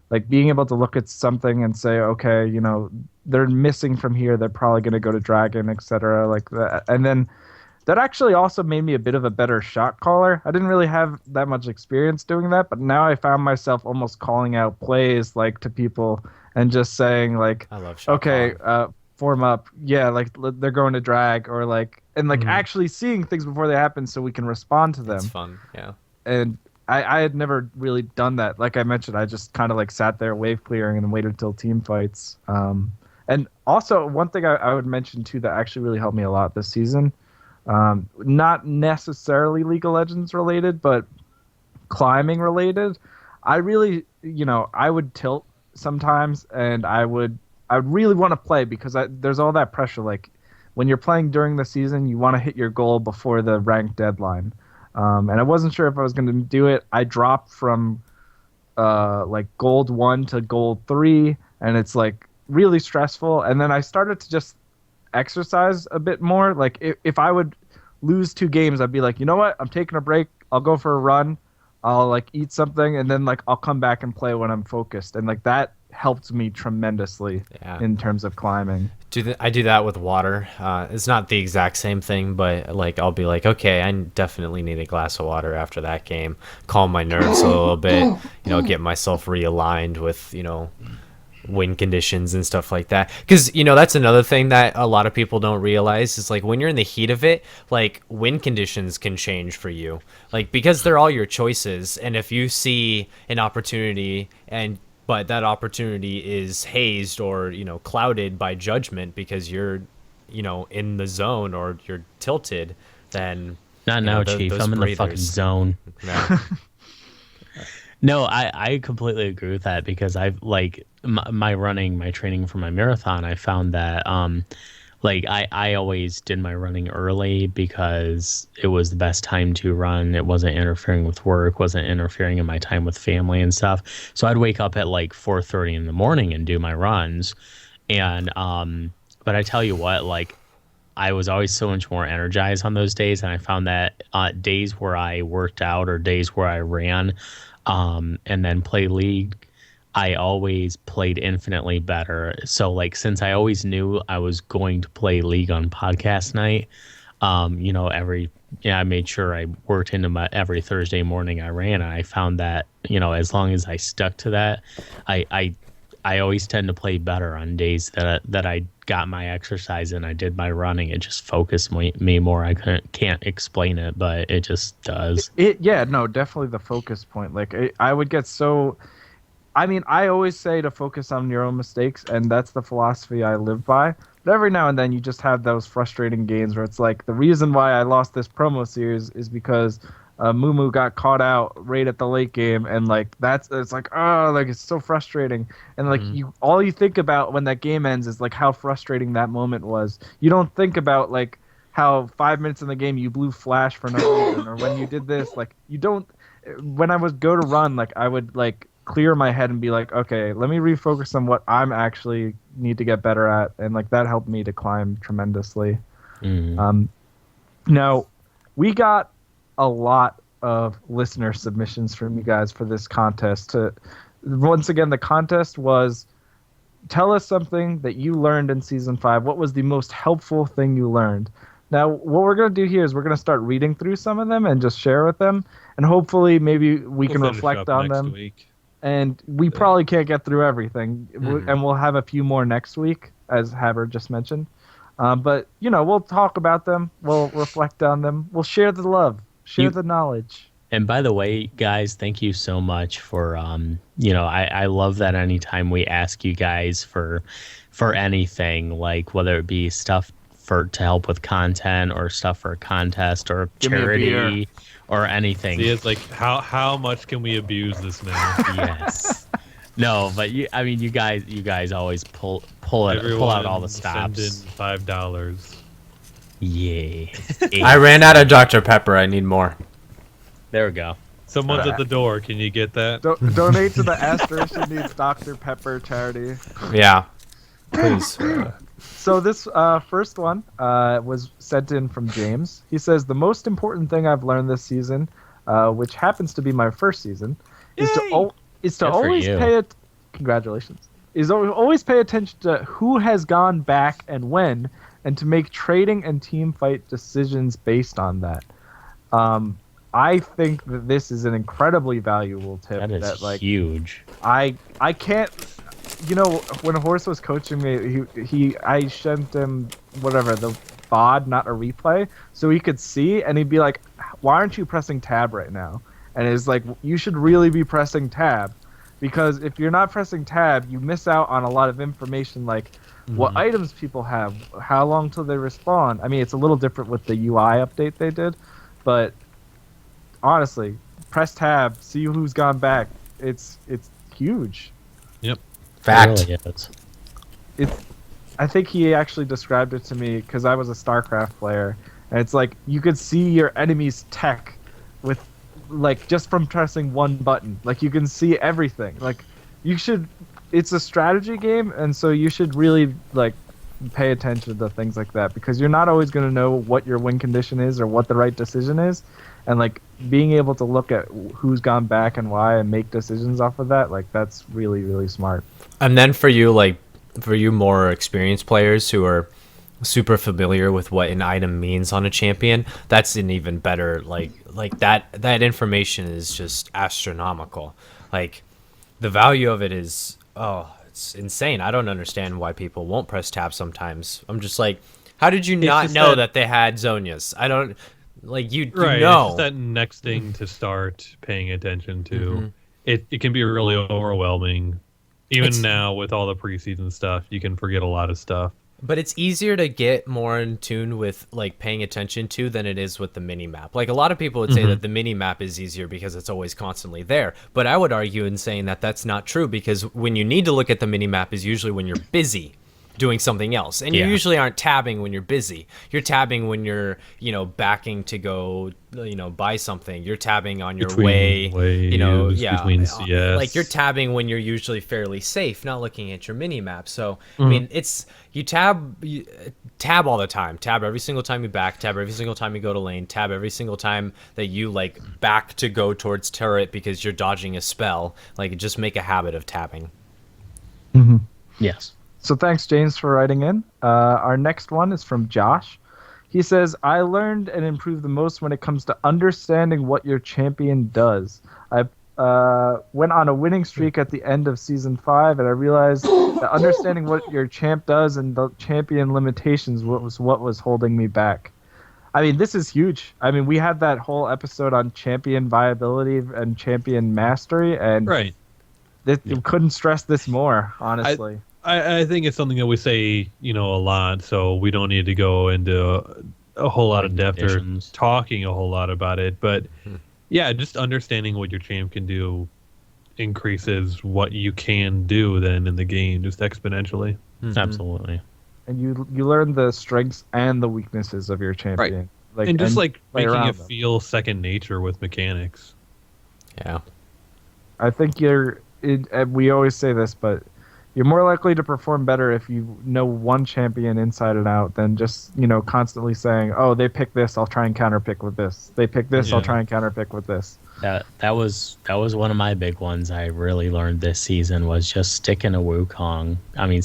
B: Like being able to look at something and say, okay, you know, they're missing from here. They're probably going to go to dragon, etc. Like that, and then that actually also made me a bit of a better shot caller. I didn't really have that much experience doing that, but now I found myself almost calling out plays like to people and just saying like,
D: I love shot
B: okay,
D: calling.
B: form up. Yeah, like they're going to drag or like, and like actually seeing things before they happen so we can respond to them.
D: That's fun. Yeah.
B: And I had never really done that. Like I mentioned, I just kind of like sat there wave clearing and waited till team fights. And also one thing I would mention too that actually really helped me a lot this season, not necessarily League of Legends related, but climbing related. I really, you know, I would tilt sometimes, and I would really want to play because there's all that pressure. Like when you're playing during the season, you want to hit your goal before the ranked deadline. And I wasn't sure if I was going to do it. I dropped from like gold 1 to gold 3, and it's like really stressful. And then I started to just exercise a bit more. Like if I would lose 2 games, I'd be like, you know what? I'm taking a break. I'll go for a run. I'll like eat something, and then like I'll come back and play when I'm focused. And like that helped me tremendously in terms of climbing.
D: I do that with water. It's not the exact same thing, but like I'll be like, okay, I definitely need a glass of water after that game. Calm my nerves a little bit, you know, get myself realigned with, you know, wind conditions and stuff like that. Because, you know, that's another thing that a lot of people don't realize is like when you're in the heat of it, like wind conditions can change for you. Like because they're all your choices, and if you see an opportunity but that opportunity is hazed or, you know, clouded by judgment because you're, you know, in the zone or you're tilted, then
E: Not now, Chief. I'm in the fucking zone.
D: Yeah.
E: No, I completely agree with that because I've like my running, my training for my marathon. I found that like I always did my running early because it was the best time to run. It wasn't interfering with work, wasn't interfering in my time with family and stuff. So I'd wake up at like 4:30 in the morning and do my runs. And but I tell you what, like I was always so much more energized on those days, and I found that days where I worked out or days where I ran and then play League, I always played infinitely better. So like since I always knew I was going to play League on podcast night, you know, I made sure I worked into my every Thursday morning I ran, and I found that, you know, as long as I stuck to that, I always tend to play better on days that I got my exercise and I did my running. It just focused me more. I can't explain it, but it just does.
B: Yeah, no, definitely the focus point. Like I would get so. I mean, I always say to focus on your own mistakes, and that's the philosophy I live by. But every now and then you just have those frustrating games where it's like, the reason why I lost this promo series is because Mumu got caught out right at the late game, and like it's like, oh, like it's so frustrating. And like all you think about when that game ends is like how frustrating that moment was. You don't think about like how 5 minutes in the game you blew flash for no reason, or when you did this. Like you don't. When I would go to run, like I would like clear my head and be like, okay, let me refocus on what I'm actually need to get better at, and like that helped me to climb tremendously. Now we got a lot of listener submissions from you guys for this contest. Once again, the contest was, tell us something that you learned in season 5. What was the most helpful thing you learned? Now, what we're going to do here is we're going to start reading through some of them and just share with them, and hopefully maybe we can reflect on them.
C: Week.
B: And we probably can't get through everything, and we'll have a few more next week, as Haber just mentioned. But we'll talk about them. We'll reflect on them. We'll share the love, share the knowledge.
E: And by the way, guys, thank you so much for I love that anytime we ask you guys for anything, like whether it be stuff to help with content or stuff for a contest or charity or anything.
C: See, it's like how much can we abuse this man?
E: Yes. No, but you guys always pull out all the stops.
C: Send in $5.
E: Yeah.
F: I ran out of Dr. Pepper. I need more.
E: There we go.
C: Someone's at the door. Can you get that?
B: Donate to the Asterisk Needs Dr. Pepper charity.
F: Yeah, please.
B: So this first one was sent in from James. He says, the most important thing I've learned this season, which happens to be my first season, is to always congratulations. Is always pay attention to who has gone back and when, and to make trading and team fight decisions based on that. I think that this is an incredibly valuable tip.
E: That is huge.
B: I can't. When Horse was coaching me, I sent him the VOD, not a replay, so he could see, and he'd be like, "Why aren't you pressing tab right now?" And it's like, you should really be pressing tab, because if you're not pressing tab, you miss out on a lot of information, like what items people have, how long till they respawn. I mean, it's a little different with the UI update they did, but honestly, press tab, see who's gone back. It's huge.
C: Yep.
F: Fact.
E: It really is.
B: I think he actually described it to me because I was a StarCraft player, and it's like you could see your enemy's tech with, like, just from pressing one button. Like, you can see everything. Like, it's a strategy game, and so you should really, like, pay attention to things like that, because you're not always going to know what your win condition is or what the right decision is, and like being able to look at who's gone back and why and make decisions off of that, like, that's really, really smart. And
D: then for you more experienced players who are super familiar with what an item means on a champion, that's an even better, like that information is just astronomical. Like, the value of it is, it's insane. I don't understand why people won't press tab sometimes. I'm just like, how did you not know that they had Zonias? I don't, like, you know.
C: It's just that next thing to start paying attention to. It can be really overwhelming. Even now with all the preseason stuff, you can forget a lot of stuff.
D: But it's easier to get more in tune with, like, paying attention to than it is with the mini map. Like, a lot of people would say that the mini map is easier because it's always constantly there. But I would argue in saying that that's not true, because when you need to look at the mini map is usually when you're busy doing something else, and you usually aren't tabbing when you're busy. You're tabbing when you're backing to go buy something. You're tabbing on your way between CS. Like, you're tabbing when you're usually fairly safe, not looking at your mini map. So I mean, it's you tab all the time. Tab every single time you back, tab every single time you go to lane, tab every single time that you, like, back to go towards turret because you're dodging a spell. Like, just make a habit of tabbing.
E: Yes.
B: So thanks, James, for writing in. Our next one is from Josh. He says, I learned and improved the most when it comes to understanding what your champion does. I went on a winning streak at the end of Season 5, and I realized that understanding what your champ does and the champion limitations was what was holding me back. I mean, this is huge. I mean, we had that whole episode on champion viability and champion mastery, and you couldn't stress this more, honestly.
C: I think it's something that we say, a lot, so we don't need to go into a whole lot of depth or talking a whole lot about it. But yeah, just understanding what your champ can do increases what you can do then in the game just exponentially.
E: Absolutely.
B: And you learn the strengths and the weaknesses of your champion.
C: Right. And just like making it feel second nature with mechanics.
D: Yeah.
B: I think we always say this, but you're more likely to perform better if you know one champion inside and out than just, constantly saying, oh, they pick this, I'll try and counterpick with this. They pick this, I'll try and counterpick with this.
E: That was one of my big ones I really learned this season, was just sticking to Wukong. I mean,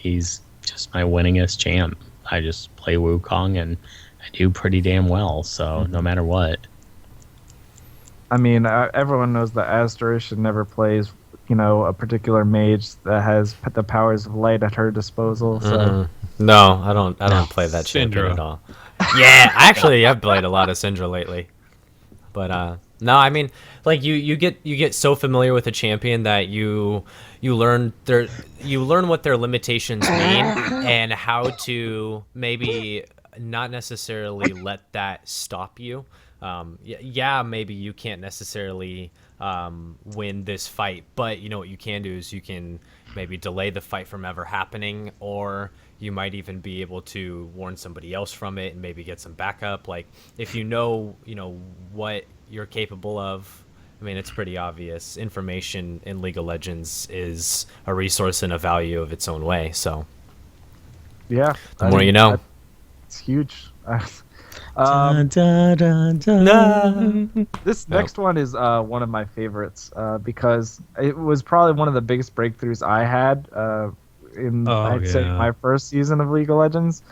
E: he's just my winningest champ. I just play Wukong and I do pretty damn well, so no matter what.
B: I mean, everyone knows that Asterisk never plays a particular mage that has the powers of light at her disposal. So
F: No, I don't play that champion
C: Syndra.
F: at all. Yeah, actually, I've played a lot of Syndra lately. But no, I mean, like you get so familiar with a champion that you learn what their limitations mean and how to maybe not necessarily let that stop you. Yeah, maybe you can't necessarily win this fight, but you know what you can do is you can maybe delay the fight from ever happening, or you might even be able to warn somebody else from it and maybe get some backup. Like if you know what you're capable of. I mean, it's pretty obvious. Information in League of Legends is a resource and a value of its own way. So
B: yeah,
F: the more you know.
B: It's huge.
E: Dun, dun, dun, dun.
B: This next one is one of my favorites because it was probably one of the biggest breakthroughs I had I'd say my first season of League of Legends.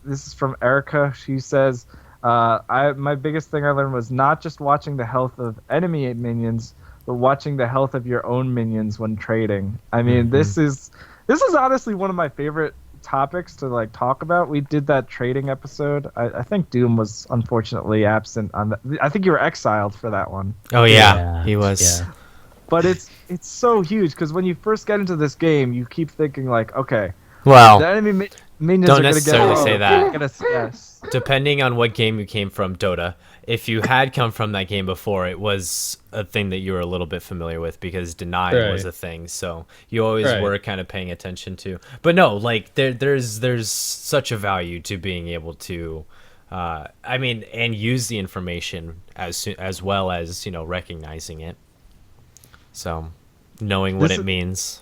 B: This is from Erica. She says, my biggest thing I learned was not just watching the health of enemy minions, but watching the health of your own minions when trading. I mean, this is honestly one of my favorite topics to like talk about. We did that trading episode. I think Doom was unfortunately absent on that. I think you were exiled for that one.
F: Oh yeah, he was.
E: Yeah.
B: But it's so huge because when you first get into this game, you keep thinking like, okay,
F: Well,
B: the enemy minions
F: don't
B: are going to get
F: necessarily say that.
B: Yes.
F: Depending on what game you came from, Dota, if you had come from that game before, it was a thing that you were a little bit familiar with because deny was a thing. So you always were kind of paying attention to. But no, like there's such a value to being able to, and use the information as well as recognizing it. So knowing what it means.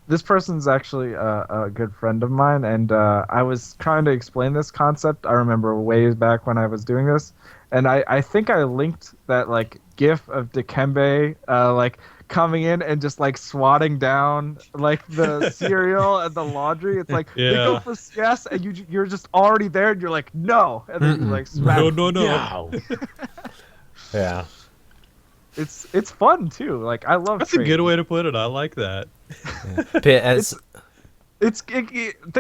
B: This person's actually a good friend of mine, and I was trying to explain this concept. I remember way back when I was doing this, and I think I linked that like GIF of Dikembe like coming in and just like swatting down like the cereal and the laundry. It's like they go for yes, and you're just already there, and you're like no, and then you like smack.
C: No.
F: Yeah.
B: It's fun too. Like I love.
C: That's a good way to put it. I like that.
B: Think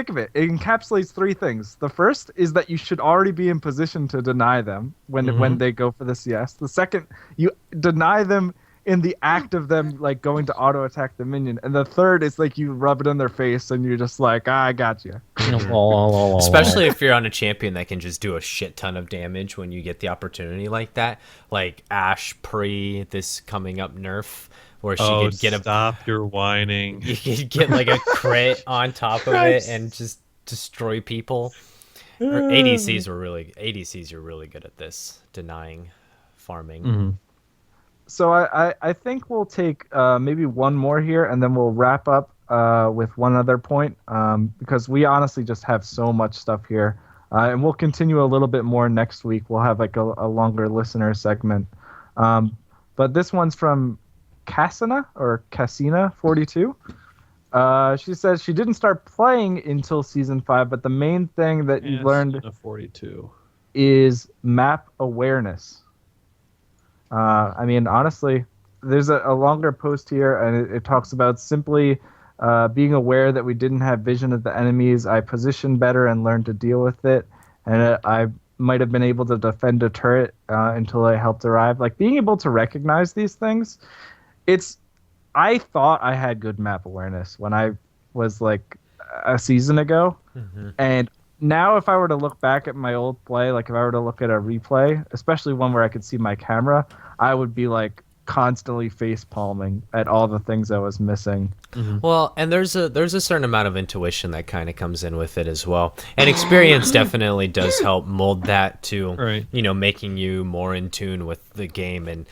B: of it. It encapsulates three things. The first is that you should already be in position to deny them when they go for the CS. The second, you deny them in the act of them like going to auto attack the minion. And the third is like you rub it in their face and you're just like, I got you.
F: Especially if you're on a champion that can just do a shit ton of damage when you get the opportunity like that. Like Ashe pre this coming up nerf. Where she could get
C: stop your whining.
F: You could get like a crit on top of it and just destroy people. Or ADCs are really good at this, denying farming.
B: Mm-hmm. So I think we'll take maybe one more here and then we'll wrap up with one other point because we honestly just have so much stuff here. And we'll continue a little bit more next week. We'll have like a longer listener segment. But this one's from Cassina 42. She says she didn't start playing until season 5, but the main thing that you learned
C: 42
B: is map awareness. I mean, honestly, there's a longer post here, and it talks about simply being aware that we didn't have vision of the enemies. I positioned better and learned to deal with it, and I might have been able to defend a turret until I helped arrive. Like being able to recognize these things. I thought I had good map awareness when I was like a season ago. And now if I were to look back at my old play, like if I were to look at a replay, especially one where I could see my camera, I would be like constantly face palming at all the things I was missing.
F: Well, and there's a certain amount of intuition that kind of comes in with it as well, and experience definitely does help mold that to making you more in tune with the game, and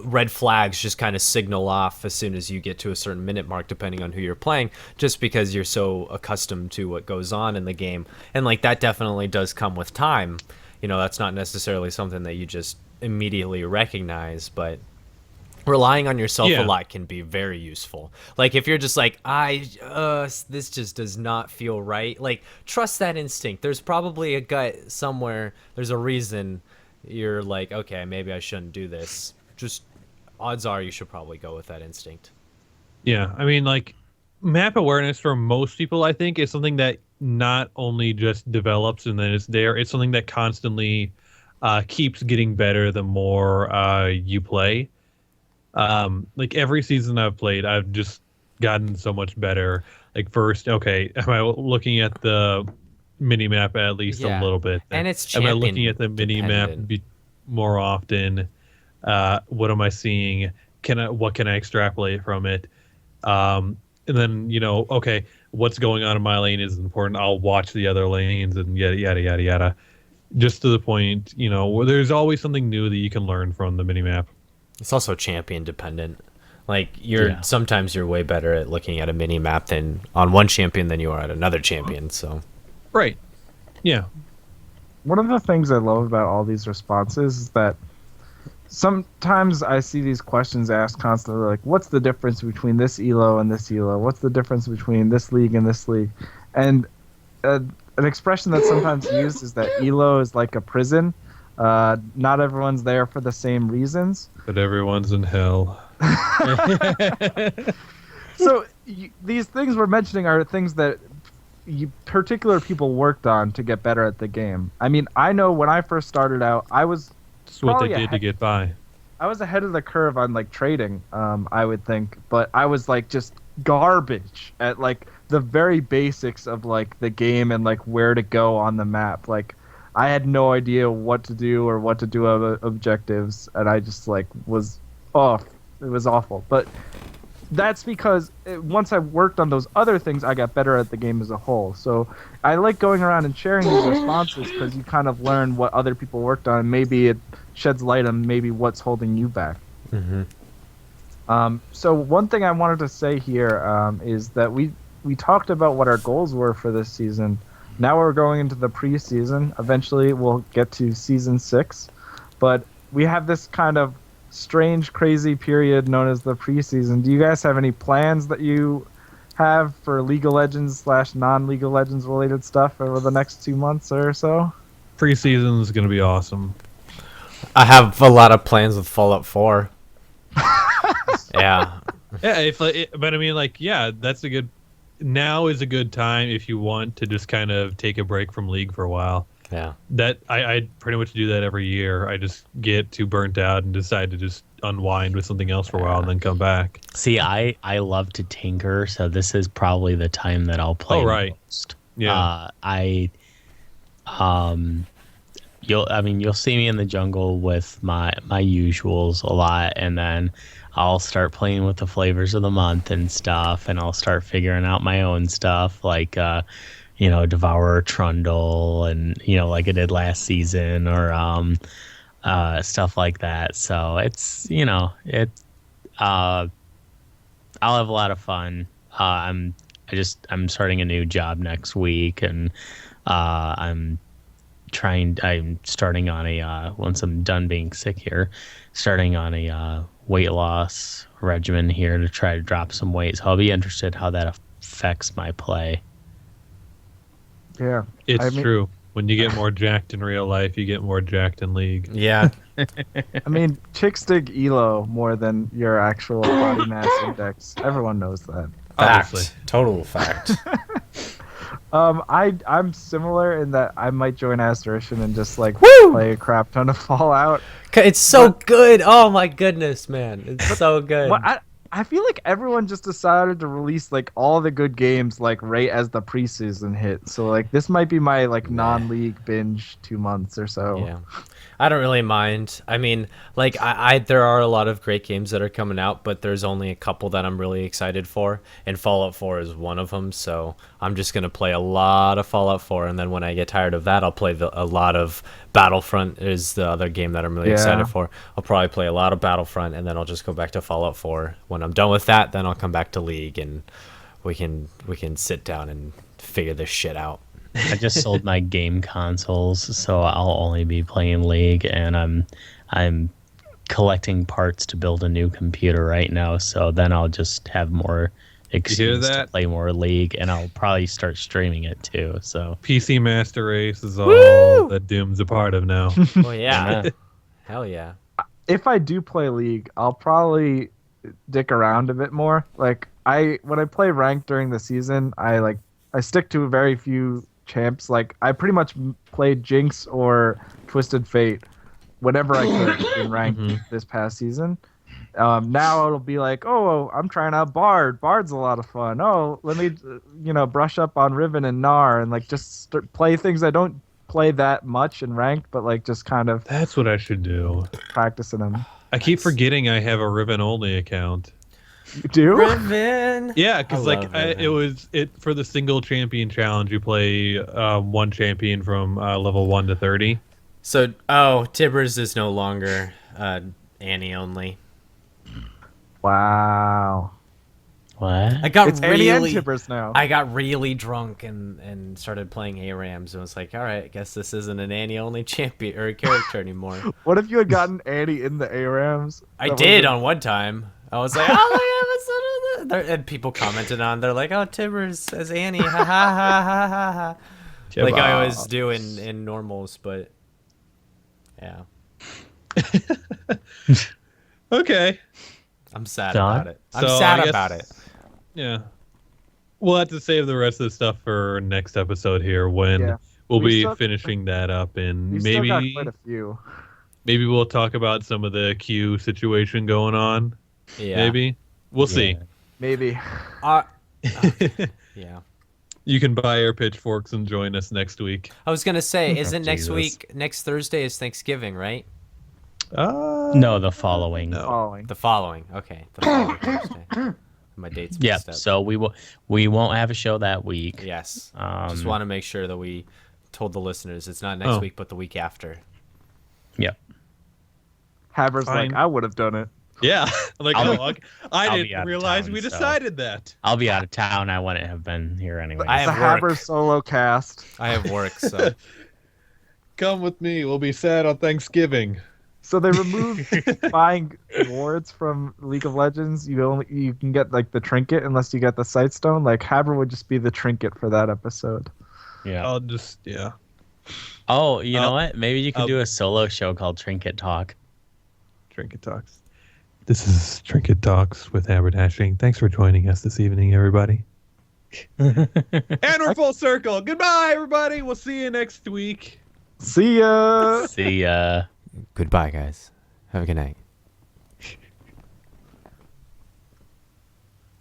F: red flags just kind of signal off as soon as you get to a certain minute mark, depending on who you're playing, just because you're so accustomed to what goes on in the game, and like that definitely does come with time. That's not necessarily something that you just immediately recognize, but relying on yourself a lot can be very useful. Like if you're just like, this just does not feel right, like trust that instinct. There's probably a gut somewhere, there's a reason you're like, okay, maybe I shouldn't do this. Just odds are you should probably go with that instinct.
C: Yeah, I mean, like, map awareness for most people, I think, is something that not only just develops and then it's there. It's something that constantly keeps getting better the more you play. Like every season I've played, I've just gotten so much better. Like first, okay, am I looking at the mini map at least a little bit?
F: And it's
C: am I
F: champion
C: looking at the mini map
F: dependent.
C: more often? What am I seeing? What can I extrapolate from it? And then okay, what's going on in my lane is important. I'll watch the other lanes and yada yada yada yada. Just to the point, where there's always something new that you can learn from the mini map.
F: It's also champion dependent. Like sometimes you're way better at looking at a mini map than on one champion than you are at another champion. So,
C: right, yeah.
B: One of the things I love about all these responses is that sometimes I see these questions asked constantly, like, "What's the difference between this elo and this elo? What's the difference between this league and this league?" And an expression that's sometimes used is that elo is like a prison. Not everyone's there for the same reasons.
C: But everyone's in hell.
B: So these things we're mentioning are things that particular people worked on to get better at the game. I mean, I know when I first started out, I was
C: It's what they did to get by.
B: I was ahead of the curve on like trading, I would think, but I was like just garbage at like the very basics of like the game and like where to go on the map. Like I had no idea what to do or what to do of objectives, and I just like was off. It was awful. But that's because once I worked on those other things, I got better at the game as a whole. So I like going around and sharing these responses because you kind of learn what other people worked on, and maybe it sheds light on maybe what's holding you back.
F: Mm-hmm.
B: So one thing I wanted to say here is that we talked about what our goals were for this season. Now we're going into the preseason. Eventually we'll get to season 6. But we have this kind of strange, crazy period known as the preseason. Do you guys have any plans that you have for League of Legends / non-League of Legends related stuff over the next 2 months or so?
C: Preseason is going to be awesome.
F: I have a lot of plans with Fallout 4. Yeah.
C: Yeah, but I mean, like, yeah, that's a good. Now is a good time if you want to just kind of take a break from League for a while.
F: Yeah.
C: That I pretty much do that every year. I just get too burnt out and decide to just unwind with something else for a while and then come back.
E: See, I love to tinker, so this is probably the time that I'll play.
C: Oh, right.
E: Most.
C: Yeah.
E: You'll see me in the jungle with my usuals a lot, and then I'll start playing with the flavors of the month and stuff, and I'll start figuring out my own stuff, like Devourer Trundle, and like I did last season, or stuff like that. So it's I'll have a lot of fun. I'm starting a new job next week, and I'm starting on a once I'm done being sick here, starting on a weight loss regimen here to try to drop some weight. So I'll be interested how that affects my play.
B: Yeah.
C: It's true. When you get more jacked in real life, you get more jacked in League.
F: Yeah.
B: I mean, chicks dig elo more than your actual body mass index. Everyone knows that.
C: Obviously.
F: Fact. Total fact.
B: I'm similar in that I might join Asterishan and just like
F: Woo!
B: play a crap ton of Fallout.
F: It's so good. Oh my goodness, man. It's so good.
B: Well, I feel like everyone just decided to release like all the good games like right as the preseason hit. So like this might be my like non-league binge 2 months or so.
F: Yeah. I don't really mind. I mean, like I there are a lot of great games that are coming out, but there's only a couple that I'm really excited for, and Fallout 4 is one of them. So I'm just gonna play a lot of Fallout 4, and then when I get tired of that, I'll play a lot of Battlefront. Is the other game that I'm really excited for. I'll probably play a lot of Battlefront, and then I'll just go back to Fallout 4. When I'm done with that, then I'll come back to League, and we can sit down and figure this shit out.
E: I just sold my game consoles, so I'll only be playing League, and I'm collecting parts to build a new computer right now. So then I'll just have more excuse to play more League, and I'll probably start streaming it too. So
C: PC Master Race is all that Doom's a part of now.
F: Oh yeah. Hell yeah.
B: if I do play League, I'll probably dick around a bit more. Like when I play ranked during the season, I stick to very few champs. Like I pretty much played Jinx or Twisted Fate whenever I could in ranked this past season. Now it'll be like, oh, I'm trying out Bard. Bard's a lot of fun. Oh, let me, brush up on Riven and Gnar and like just play things I don't play that much in ranked, but like just kind of
C: That's what I should do.
B: practicing them.
C: I keep forgetting I have a Riven only account.
B: You do?
F: Riven.
C: Yeah, because
F: I
C: like
F: love Riven.
C: it was for the single champion challenge. You play one champion from level 1 to 30.
F: So, Tibbers is no longer Annie only.
B: Wow.
E: What?
F: I got
B: It's Annie and
F: really,
B: Tibbers now.
F: I got really drunk and started playing ARAMs and was like, all right, I guess this isn't an Annie only champion or character anymore.
B: What if you had gotten Annie in the ARAMs?
F: I did on one time. I was like, oh, look, and people commented on. They're like, oh, Tibbers as Annie, ha ha ha ha ha ha. Like I always do in normals, but yeah,
C: Okay.
F: I'm sad
E: Done?
F: about it. I'm
C: So,
F: sad
C: I guess-
F: about it.
C: Yeah. We'll have to save the rest of the stuff for next episode here when
B: Yeah.
C: we'll
B: We
C: be
B: still-
C: finishing that up, and
B: You still got
C: maybe
B: quite a few.
C: maybe we'll talk about some of the Q situation going on.
F: Yeah.
C: Maybe we'll see.
B: Maybe.
F: Yeah.
C: You can buy our pitchforks and join us next week.
F: I was gonna say, isn't next
E: Jesus.
F: week, next Thursday is Thanksgiving, right?
E: No, the following.
C: No.
B: Following.
F: The following. Okay. The following Thursday. My date's
E: Yep.
F: messed up.
E: So we won't have a show that week.
F: Yes.
E: Um,
F: Just want to make sure that we told the listeners it's not next
C: Oh.
F: week, but the week after.
E: Yep.
B: Haber's
C: Fine.
B: like, I would have done it.
C: Yeah, like
E: I'll
C: oh, I
E: I'll be
C: didn't
E: out of
C: realize
E: town,
C: we
E: so-
C: decided that.
E: I'll be out of town. I wouldn't have been here anyway.
F: I
B: It's a
F: have
B: Haber
F: work.
B: solo cast.
F: I have work, so
C: Come with me. We'll be sad on Thanksgiving.
B: So they removed buying awards from League of Legends. You can get like the trinket unless you get the sight stone. Like Haber would just be the trinket for that episode.
E: Yeah.
C: I'll just yeah.
E: Oh, you know what? Maybe you can
C: I'll-
E: do a solo show called Trinket Talk.
C: Trinket Talks. This is Trinket Talks with Haberdashing. Thanks for joining us this evening, everybody. And we're full circle. Goodbye, everybody. We'll see you next week.
B: See ya.
E: See ya.
F: goodbye, guys. Have a good night.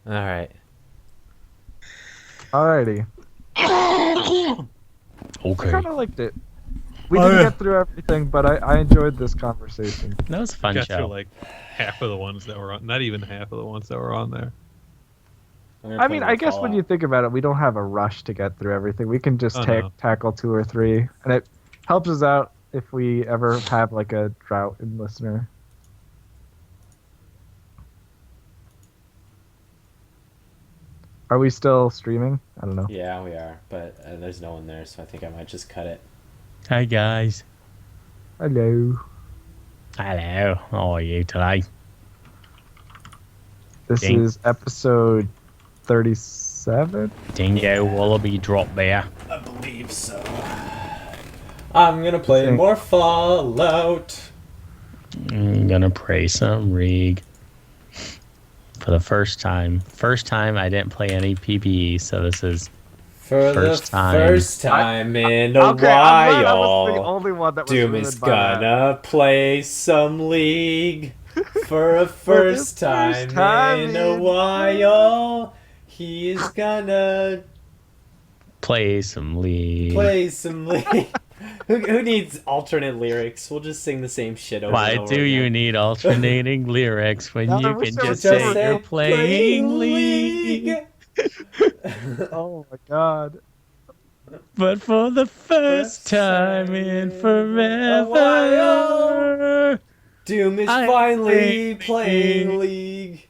F: All right.
B: Alrighty. I
E: Okay.
B: kind of liked it. We didn't get through everything, but I enjoyed this conversation.
E: That was a fun
C: Got
E: show.
C: through like half of the ones that were on. Not even half of the ones that were on there.
B: I mean, I guess when you think about it, we don't have a rush to get through everything. We can just
C: Oh, no.
B: tackle 2 or 3, and it helps us out if we ever have like a drought in listener. Are we still streaming? I don't know.
F: Yeah, we are, but there's no one there, so I think I might just cut it.
E: Hi guys.
B: Hello.
E: Hello. How are you today?
B: This
E: Ding.
B: is episode 37.
E: Dingo Wallaby drop there.
F: I believe so. I'm gonna play
B: Think-
F: more Fallout.
E: I'm gonna pray some Rig. For the first time. First time I didn't play any PvE, so this is
F: For
E: First
F: the
E: time.
F: first time in a
B: Okay, I'm glad I was the
F: while,
B: only one that was
F: Doom
B: ruined
F: is
B: by that.
F: gonna play some League. For a first time in a while, he is gonna
E: play some League.
F: play some League. Who needs alternate lyrics? We'll just sing the same shit over
E: Why
F: and over
E: do you
F: again.
E: need alternating lyrics when
B: No,
E: you
B: I wish
E: can
B: there
E: just
B: was
E: say
B: just
E: you're playing League?
B: Oh my god.
E: But for the first time in forever,
F: Doom is
E: I'm
F: finally
E: playing
F: playing League.